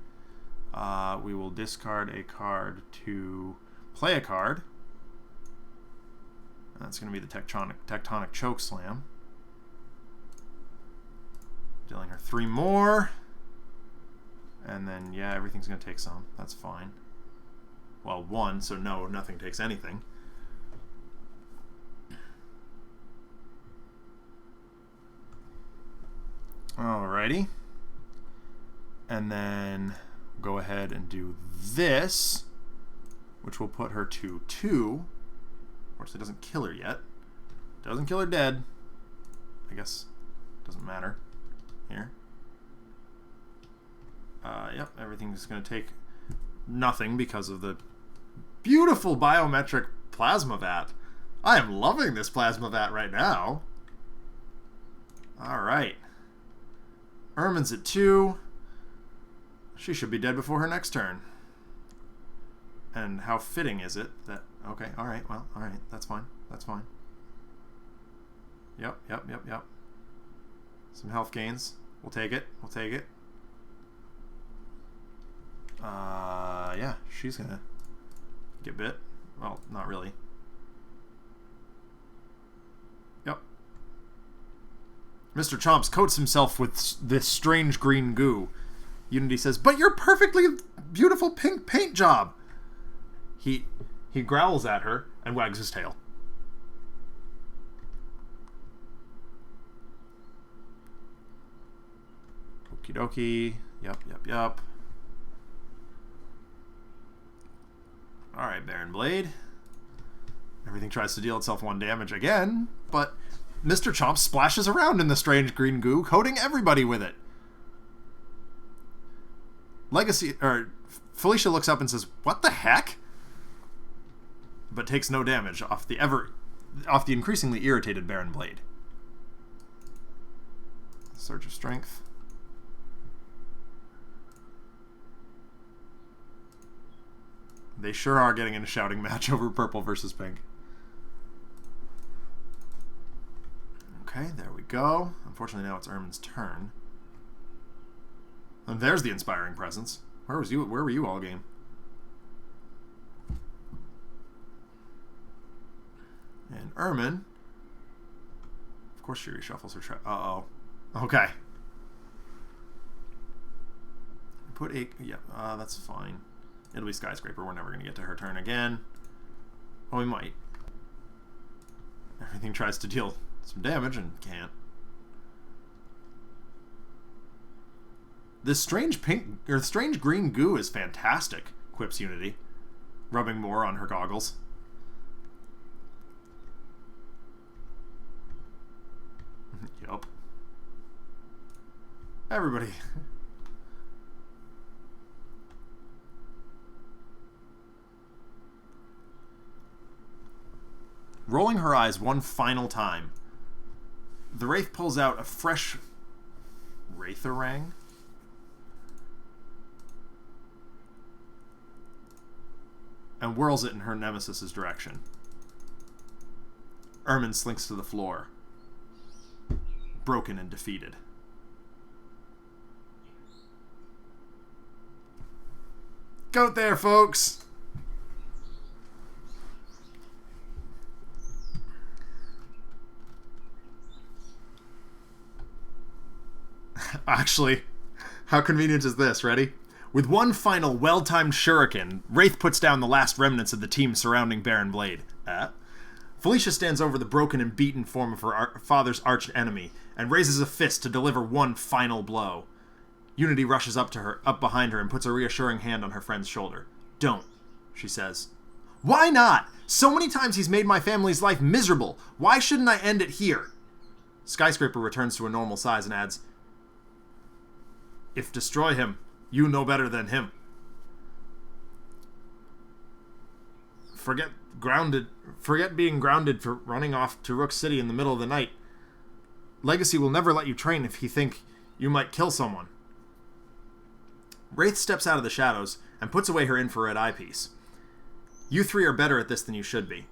We will discard a card to play a card. That's going to be the Tectonic Choke Slam. Dealing her 3 more. And then, yeah, everything's going to take some. That's fine. Well, 1, so no, nothing takes anything. Alrighty. And then go ahead and do this, which will put her to 2. Of course, it doesn't kill her yet. Doesn't kill her dead. I guess doesn't matter. Here. Yep, everything's going to take nothing because of the beautiful biometric plasma vat. I am loving this plasma vat right now. Alright. Ermine's at 2. She should be dead before her next turn. And how fitting is it that... Okay, alright, well, alright, that's fine. That's fine. Yep. Some health gains. We'll take it. We'll take it. Yeah, she's gonna get bit. Well, not really. Yep. Mr. Chomps coats himself with this strange green goo. Unity says, "But your perfectly beautiful pink paint job." He growls at her and wags his tail. Okie dokie. Yep. Alright, Baron Blade. Everything tries to deal itself 1 damage again, but Mr. Chomp splashes around in the strange green goo, coating everybody with it. Felicia looks up and says, "What the heck?" But takes no damage off the increasingly irritated Baron Blade. Surge of Strength. They sure are getting in a shouting match over purple versus pink. Okay, there we go. Unfortunately, now it's Ermine's turn. And there's the Inspiring Presence. Where were you all game? And Ermine. Of course she reshuffles her uh-oh. Okay. Put 8... Yeah, that's fine. It'll be Skyscraper. We're never going to get to her turn again. Oh, we might. Everything tries to deal some damage and can't. This strange strange green goo is fantastic, quips Unity, rubbing more on her goggles. Yup. Everybody. Rolling her eyes one final time, the Wraith pulls out a fresh Wraitherang. And whirls it in her nemesis's direction. Ermine slinks to the floor, broken and defeated. Go there, folks! Actually, how convenient is this? Ready? With one final well-timed shuriken, Wraith puts down the last remnants of the team surrounding Baron Blade. Felicia stands over the broken and beaten form of her father's arch enemy and raises a fist to deliver one final blow. Unity rushes up behind her and puts a reassuring hand on her friend's shoulder. "Don't," she says. "Why not? So many times he's made my family's life miserable. Why shouldn't I end it here?" Skyscraper returns to a normal size and adds, "If destroy him, you know better than him. Forget being grounded for running off to Rook City in the middle of the night. Legacy will never let you train if he think you might kill someone." Wraith steps out of the shadows and puts away her infrared eyepiece. "You three are better at this than you should be.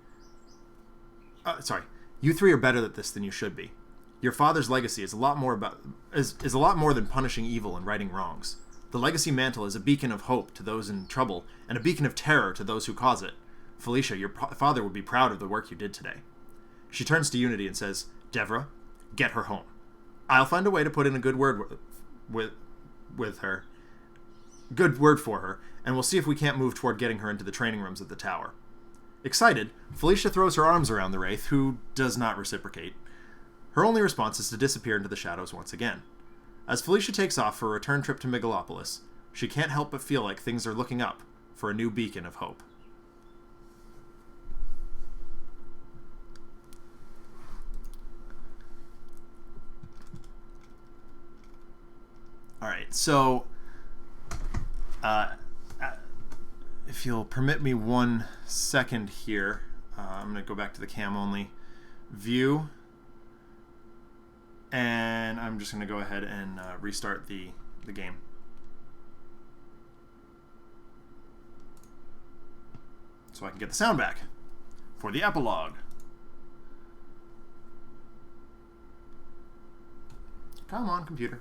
You three are better at this than you should be. Your father's legacy is a lot more than punishing evil and righting wrongs. The legacy mantle is a beacon of hope to those in trouble and a beacon of terror to those who cause it. Felicia, your father would be proud of the work you did today." She turns to Unity and says, "Devra, get her home. I'll find a way to put in a good word with her. Good word for her, and we'll see if we can't move toward getting her into the training rooms of the tower." Excited, Felicia throws her arms around the Wraith, who does not reciprocate. Her only response is to disappear into the shadows once again. As Felicia takes off for a return trip to Megalopolis, she can't help but feel like things are looking up for a new beacon of hope. Alright, so if you'll permit me 1 second here, I'm going to go back to the cam only view, and I'm just going to go ahead and restart the game. So I can get the sound back for the epilogue. Come on, computer.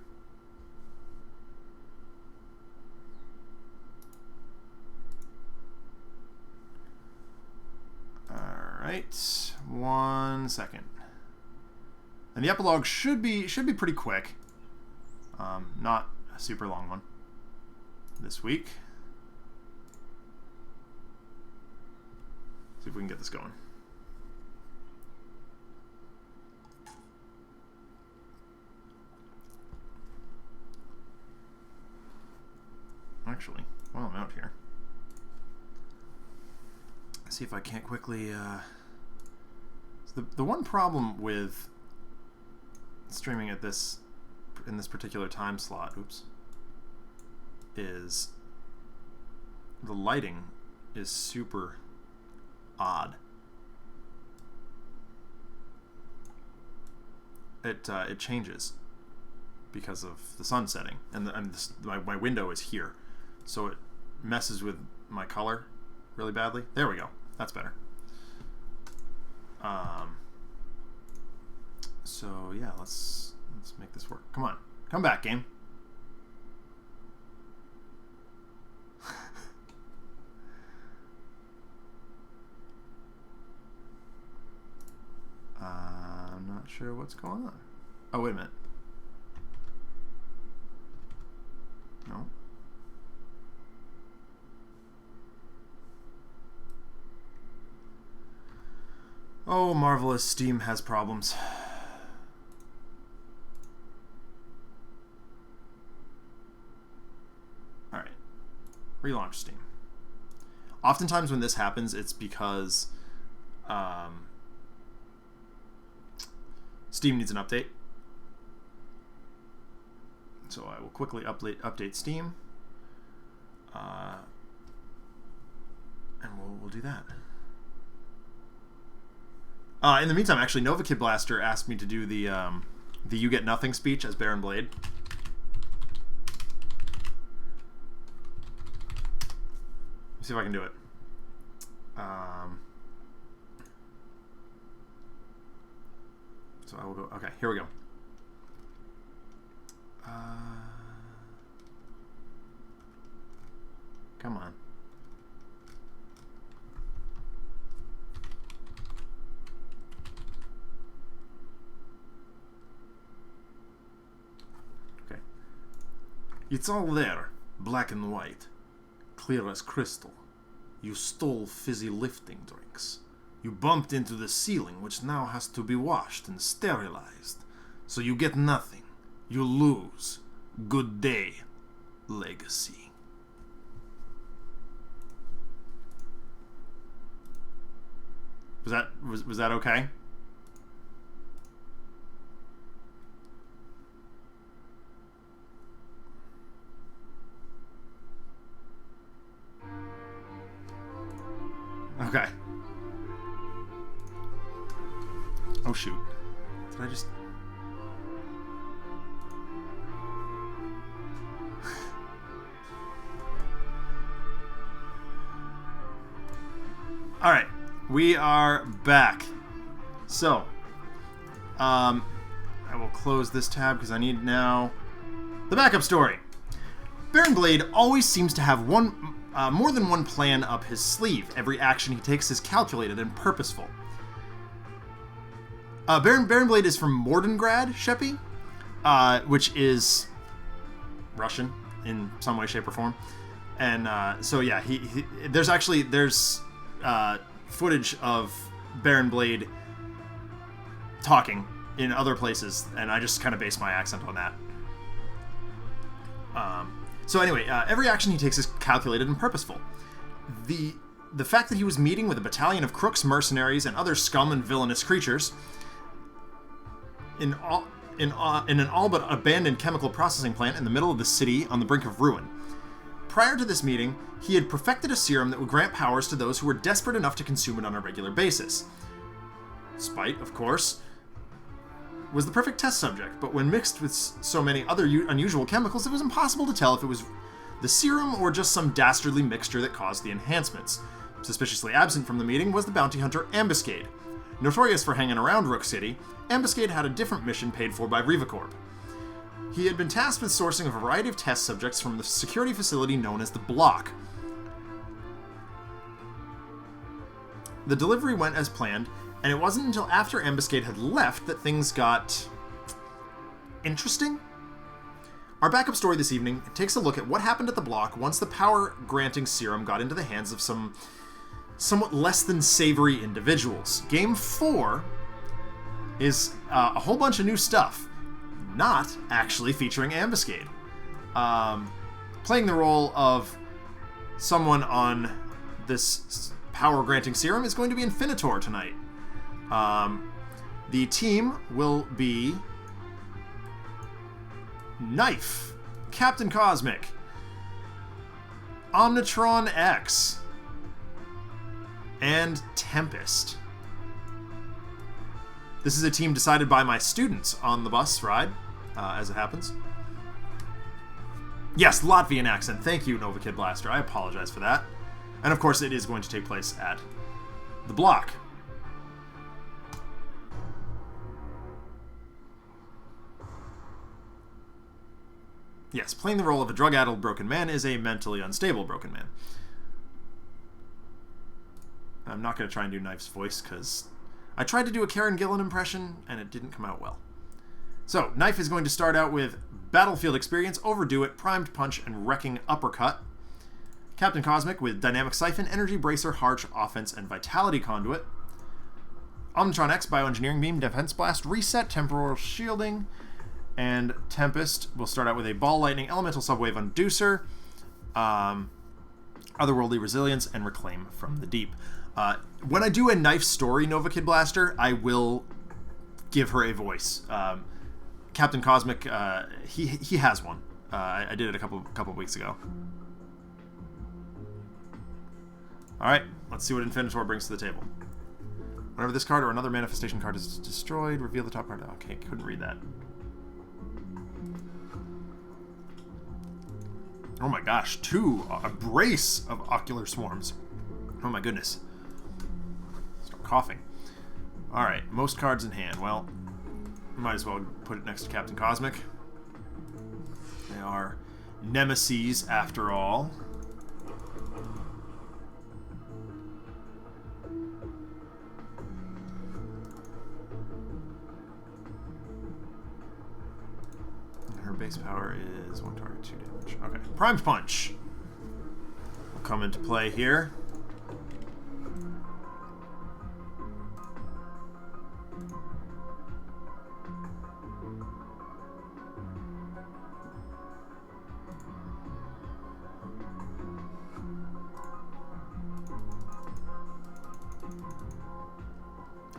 Alright, 1 second. And the epilogue should be pretty quick. Not a super long one this week. See if we can get this going. Actually, while I'm out here, see if I can't quickly. The one problem with streaming at in this particular time slot, is the lighting is super odd. It changes because of the sun setting, and my window is here, so it messes with my color really badly. There we go. That's better. So yeah, let's make this work. Come on, come back, game. I'm not sure what's going on. Oh, wait a minute. No. Oh, marvelous. Steam has problems. Alright. Relaunch Steam. Oftentimes when this happens, it's because Steam needs an update. So I will quickly update Steam. And we'll do that. In the meantime, actually, Nova Kid Blaster asked me to do the "You Get Nothing" speech as Baron Blade. Let's see if I can do it. So I will go. Okay, here we go. Come on. It's all there, black and white, clear as crystal. You stole fizzy lifting drinks. You bumped into the ceiling, which now has to be washed and sterilized. So you get nothing. You lose. Good day, legacy. Was that okay? Okay. Oh shoot. Did I just... Alright. We are back. So, I will close this tab because I need now the backup story. Baron Blade always seems to have more than one plan up his sleeve. Every action he takes is calculated and purposeful. Baron Blade is from Mordengrad, Sheppy, which is Russian in some way, shape, or form. And so yeah, there's footage of Baron Blade talking in other places, and I just kind of base my accent on that. So anyway, every action he takes is calculated and purposeful. The fact that he was meeting with a battalion of crooks, mercenaries, and other scum and villainous creatures in an all but abandoned chemical processing plant in the middle of the city on the brink of ruin. Prior to this meeting, he had perfected a serum that would grant powers to those who were desperate enough to consume it on a regular basis. Spite, of course, was the perfect test subject, but when mixed with so many other unusual chemicals, it was impossible to tell if it was the serum or just some dastardly mixture that caused the enhancements. Suspiciously absent from the meeting was the bounty hunter Ambuscade. Notorious for hanging around Rook City, Ambuscade had a different mission paid for by Revacorp. He had been tasked with sourcing a variety of test subjects from the security facility known as the Block. The delivery went as planned, and it wasn't until after Ambuscade had left that things got interesting. Our backup story this evening takes a look at what happened at the Block once the power-granting serum got into the hands of some somewhat less than savory individuals. Game 4 is a whole bunch of new stuff, not actually featuring Ambuscade. Playing the role of someone on this power-granting serum is going to be Infinitor tonight. The team will be K.N.Y.F.E, Captain Cosmic, Omnitron-X, and Tempest. This is a team decided by my students on the bus ride, as it happens. Yes, Latvian accent. Thank you, Nova Kid Blaster. I apologize for that. And of course, it is going to take place at the Block. Yes, playing the role of a drug-addled broken man is a mentally unstable broken man. I'm not going to try and do K.N.Y.F.'s voice, because I tried to do a Karen Gillan impression, and it didn't come out well. So, K.N.Y.F.E is going to start out with Battlefield Experience, Overdo It, Primed Punch, and Wrecking Uppercut. Captain Cosmic with Dynamic Siphon, Energy Bracer, Harsh Offense, and Vitality Conduit. Omnitron-X, Bioengineering Beam, Defense Blast, Reset, Temporal Shielding, and Tempest will start out with a Ball Lightning, Elemental Subwave Unducer, Otherworldly Resilience, and Reclaim from the Deep. When I do a K.N.Y.F.E story, Nova Kid Blaster, I will give her a voice. Captain Cosmic, he has one. I did it a couple weeks ago. Alright, let's see what Infinitor brings to the table. Whenever this card or another manifestation card is destroyed, reveal the top card. Okay, couldn't read that. Oh my gosh, a brace of ocular swarms. Oh my goodness. Start coughing. Alright, most cards in hand. Well, might as well put it next to Captain Cosmic. They are nemeses after all. Her base power is 1 target, 2 damage. Okay. Primed Punch will come into play here.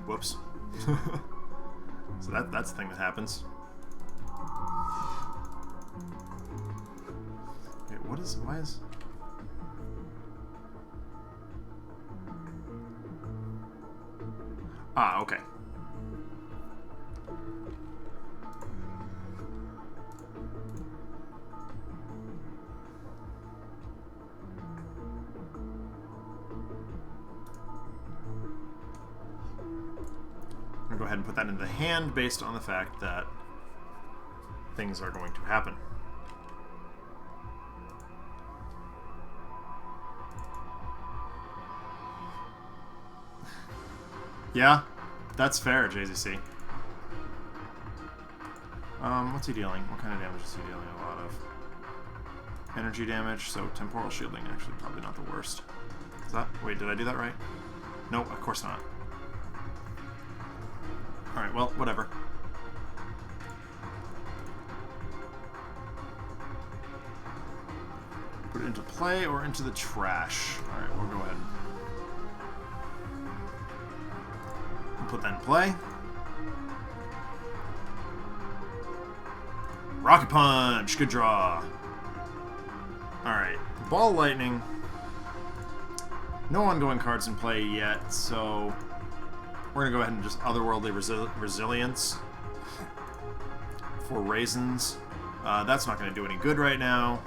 Whoops. So that's the thing that happens. Wait, why is... Ah, okay. I'm going to go ahead and put that into the hand based on the fact that things are going to happen. Yeah, that's fair, JZC. What's he dealing? What kind of damage is he dealing? A lot of energy damage, so temporal shielding actually probably not the worst. Is that... Wait, did I do that right? No, of course not. Alright, well, whatever. Put it into play or into the trash. Alright, we'll go ahead and put that in play. Rocket Punch! Good draw. Alright, Ball Lightning. No ongoing cards in play yet, so we're going to go ahead and just Otherworldly Resilience for Raisins. That's not going to do any good right now.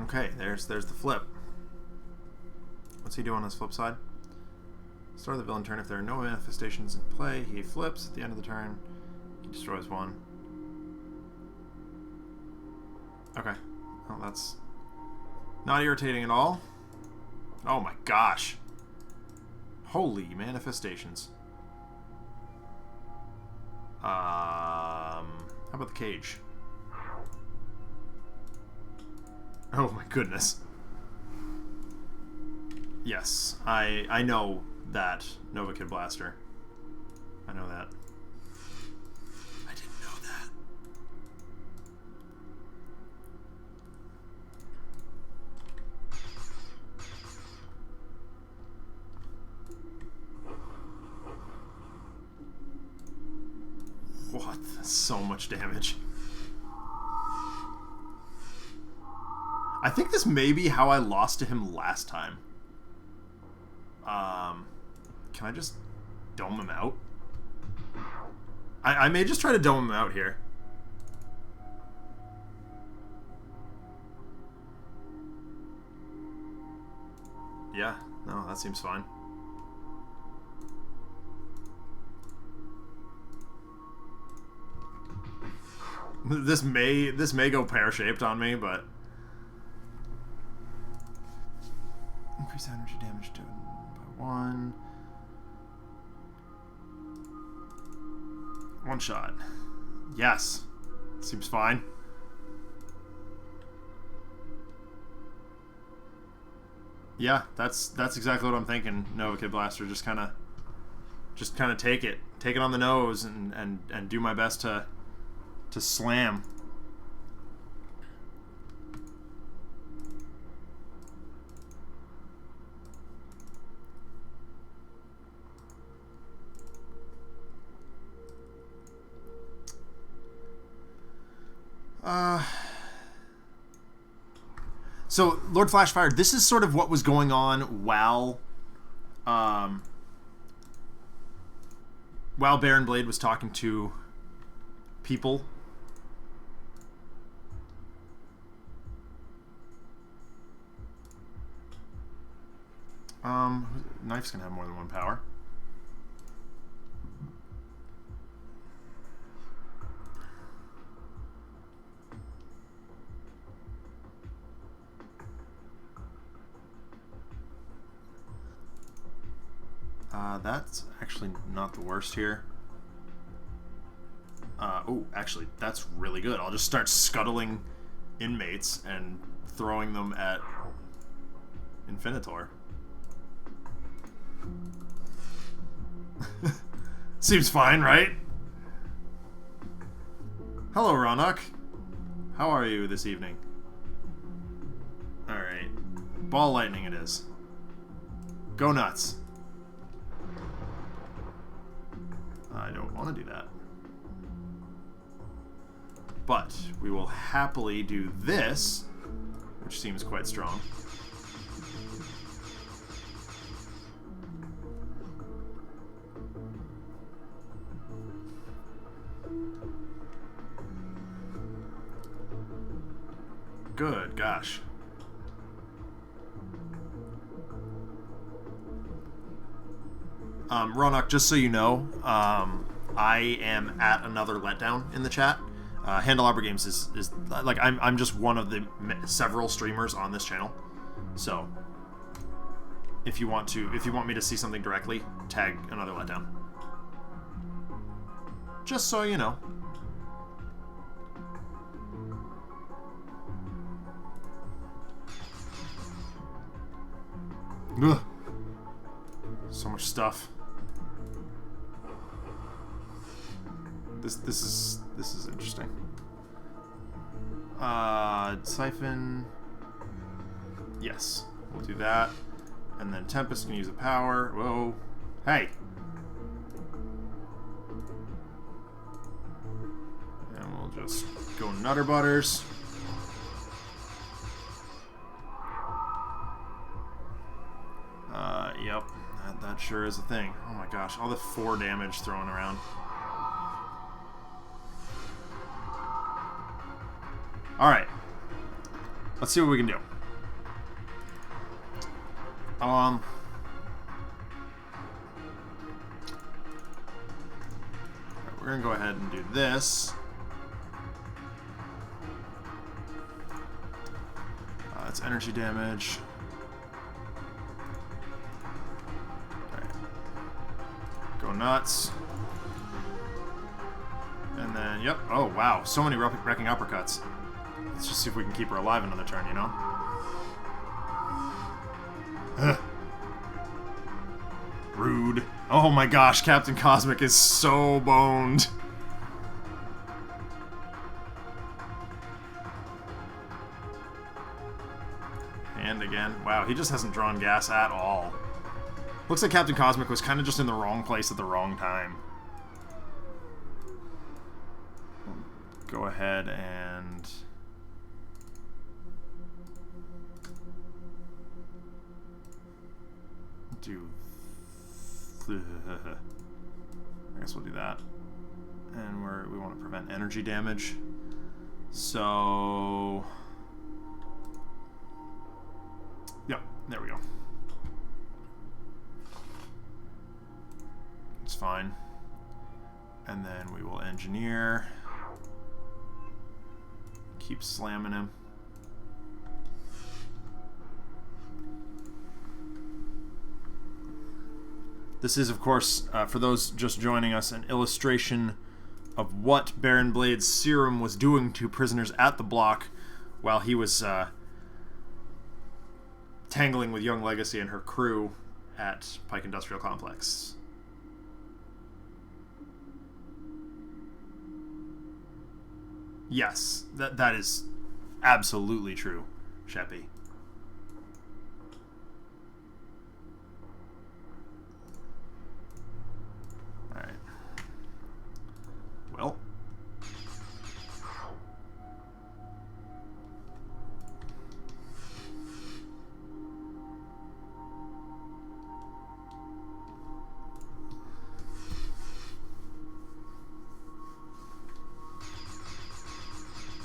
Okay, there's the flip. What's he do on his flip side? Start of the villain turn. If there are no manifestations in play, he flips. At the end of the turn, he destroys one. Okay. Well, that's not irritating at all. Oh my gosh. Holy manifestations. How about the cage? Oh my goodness. Yes, I know that Nova Kid Blaster. I know that. I didn't know that. What? So much damage. I think this may be how I lost to him last time. Can I just dome him out? I may just try to dome him out here. Yeah, no, that seems fine. This may go pear-shaped on me, but increase energy damage to by 1. One shot. Yes. Seems fine. Yeah, that's exactly what I'm thinking. Nova Kid Blaster, just kind of take it on the nose and do my best to slam. So, Lord Flashfire, this is sort of what was going on while Baron Blade was talking to people. Knife's gonna have more than one power. That's actually not the worst here. Oh, actually, that's really good. I'll just start scuttling inmates and throwing them at Infinitor. Seems fine, right? Hello, Roanoke. How are you this evening? Alright. Ball lightning it is. Go nuts. I don't want to do that. But we will happily do this, which seems quite strong. Good gosh. Roanoke, just so you know, I am at another letdown in the chat. Handelabra Games is like I'm just one of the several streamers on this channel. So if you want me to see something directly, tag another letdown. Just so you know. Ugh. So much stuff. This is interesting. Siphon. Yes, we'll do that. And then Tempest can use the power. Whoa. Hey. And we'll just go Nutter Butters. Yep. That sure is a thing. Oh my gosh, all the 4 damage thrown around. Alright. Let's see what we can do. We're gonna go ahead and do this. That's energy damage. Go nuts. And then, yep. Oh, wow. So many wrecking uppercuts. Let's just see if we can keep her alive another turn, you know? Ugh. Rude. Oh my gosh, Captain Cosmic is so boned. And again. Wow, he just hasn't drawn gas at all. Looks like Captain Cosmic was kind of just in the wrong place at the wrong time. Go ahead and... do... I guess we'll do that. And we want to prevent energy damage. So... yep, there we go. It's fine. And then we will engineer. Keep slamming him. This is, of course, for those just joining us, an illustration of what Baron Blade's serum was doing to prisoners at the block while he was tangling with Young Legacy and her crew at Pike Industrial Complex. Yes, that is absolutely true, Sheppy. Alright. Well.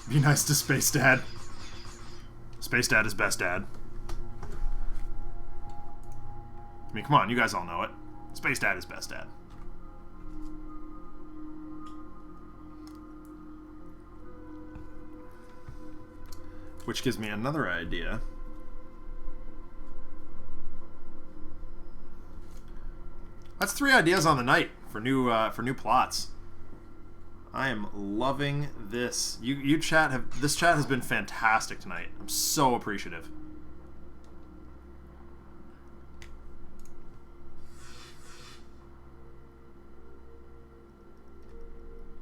Be nice to Space Dad. Space Dad is best dad. I mean, come on, you guys all know it. Space Dad is best dad. Which gives me another idea. That's 3 ideas on the night for new plots. I am loving this. This chat has been fantastic tonight. I'm so appreciative.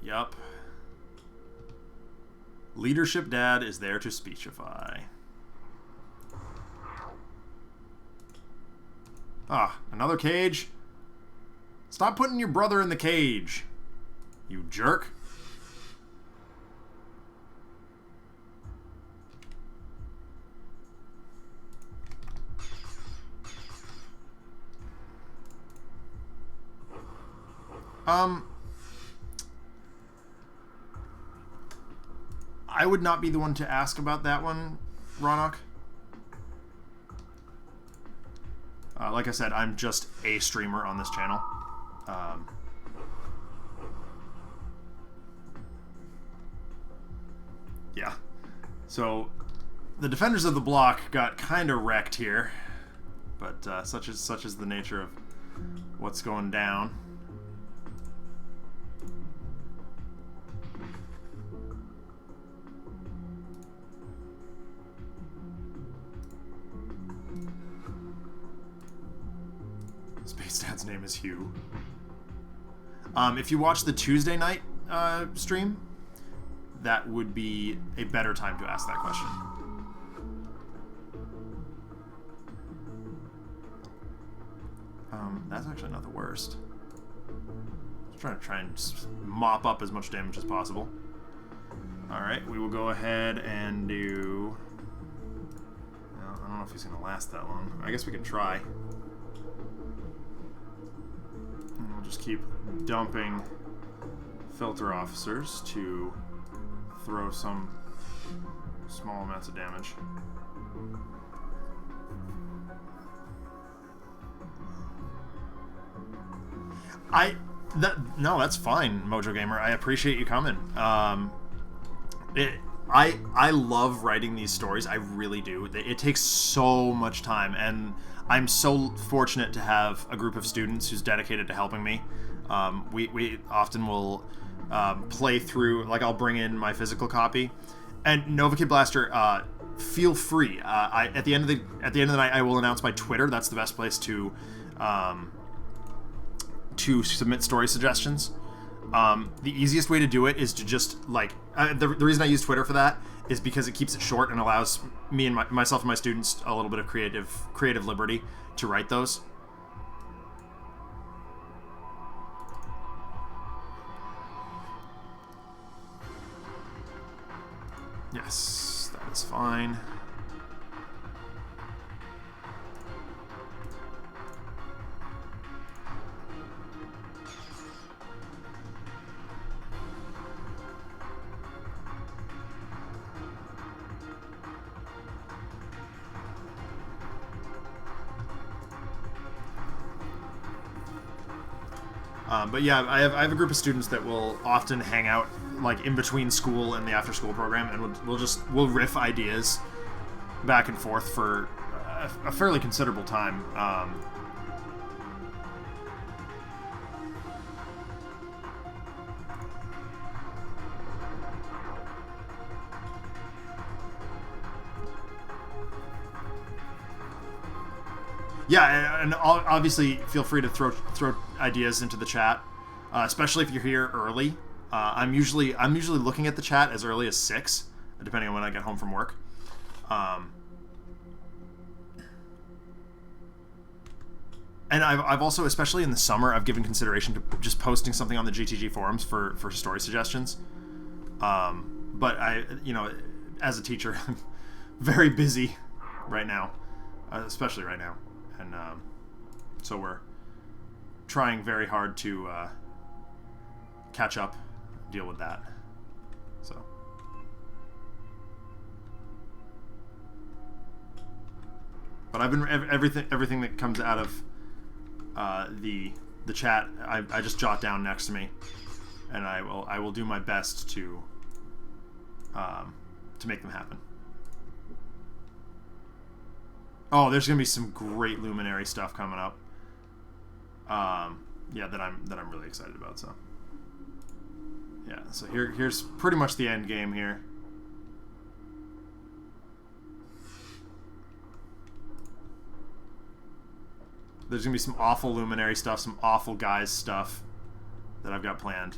Yup. Leadership Dad is there to speechify. Ah, another cage? Stop putting your brother in the cage, you jerk. I would not be the one to ask about that one, Ronok. Like I said, I'm just a streamer on this channel. Yeah. So, the defenders of the block got kind of wrecked here, but such is the nature of what's going down. Space Dad's name is Hugh. If you watch the Tuesday night stream, that would be a better time to ask that question. That's actually not the worst. Just try and mop up as much damage as possible. Alright, we will go ahead and do... Well, I don't know if he's going to last that long. I guess we can try. And we'll just keep dumping filter officers to throw some small amounts of damage. No, that's fine, Mojo Gamer. I appreciate you coming. I love writing these stories. I really do. It takes so much time, and I'm so fortunate to have a group of students who's dedicated to helping me. We often will play through, like I'll bring in my physical copy, and Nova Kid Blaster, feel free. At the end of the night, I will announce my Twitter. That's the best place to submit story suggestions. The easiest way to do it is to just like the reason I use Twitter for that is because it keeps it short and allows me and myself and my students a little bit of creative liberty to write those. Yes, that is fine. But yeah, I have a group of students that will often hang out like in between school and the after school program, and we'll riff ideas back and forth for a fairly considerable time. Yeah, and obviously feel free to throw ideas into the chat, especially if you're here early. I'm usually looking at the chat as early as 6, depending on when I get home from work. And I've also, especially in the summer, I've given consideration to just posting something on the GTG forums for story suggestions. But as a teacher, I'm very busy right now, especially right now. And so we're trying very hard to catch up, deal with that. So, but I've been everything that comes out of the chat, I just jot down next to me, and I will do my best to make them happen. Oh, there's gonna be some great Luminary stuff coming up. yeah, that I'm really excited about. So yeah, so here's pretty much the end game here. There's gonna be some awful Luminary stuff, some awful Guys stuff that I've got planned.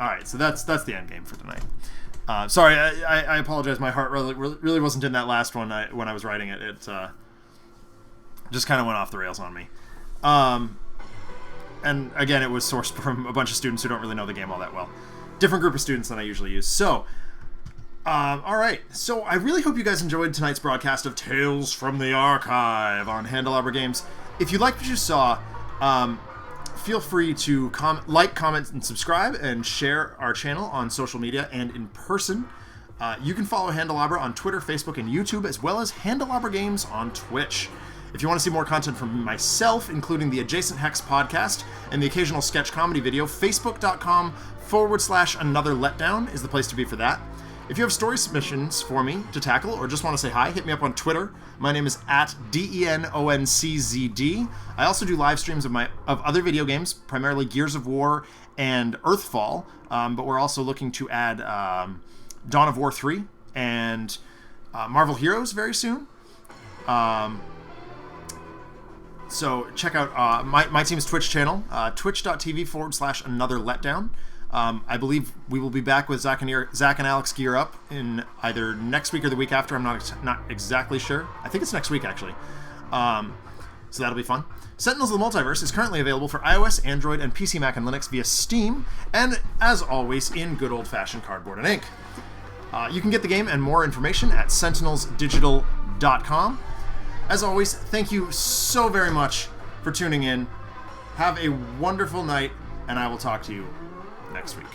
All right, so that's the end game for tonight. Sorry, I apologize. My heart really wasn't in that last one when I was writing it. It just kind of went off the rails on me. And again, it was sourced from a bunch of students who don't really know the game all that well. Different group of students than I usually use. So, all right. So I really hope you guys enjoyed tonight's broadcast of Tales from the Archive on Handelabra Games. If you liked what you saw, feel free to like, comment, and subscribe, and share our channel on social media and in person. You can follow Handelabra on Twitter, Facebook, and YouTube, as well as Handelabra Games on Twitch. If you want to see more content from myself, including the Adjacent Hex podcast and the occasional sketch comedy video, facebook.com/Another Letdown is the place to be for that. If you have story submissions for me to tackle or just want to say hi, hit me up on Twitter. My name is @DENONCZD. I also do live streams of other video games, primarily Gears of War and Earthfall, but we're also looking to add Dawn of War 3 and Marvel Heroes very soon. So check out my team's Twitch channel, twitch.tv/Another Letdown. I believe we will be back with Zach and Alex Gear Up in either next week or the week after. I'm not exactly sure. I think it's next week, actually. So that'll be fun. Sentinels of the Multiverse is currently available for iOS, Android, and PC, Mac, and Linux via Steam, and as always, in good old-fashioned cardboard and ink. You can get the game and more information at sentinelsdigital.com. As always, thank you so very much for tuning in. Have a wonderful night, and I will talk to you next week.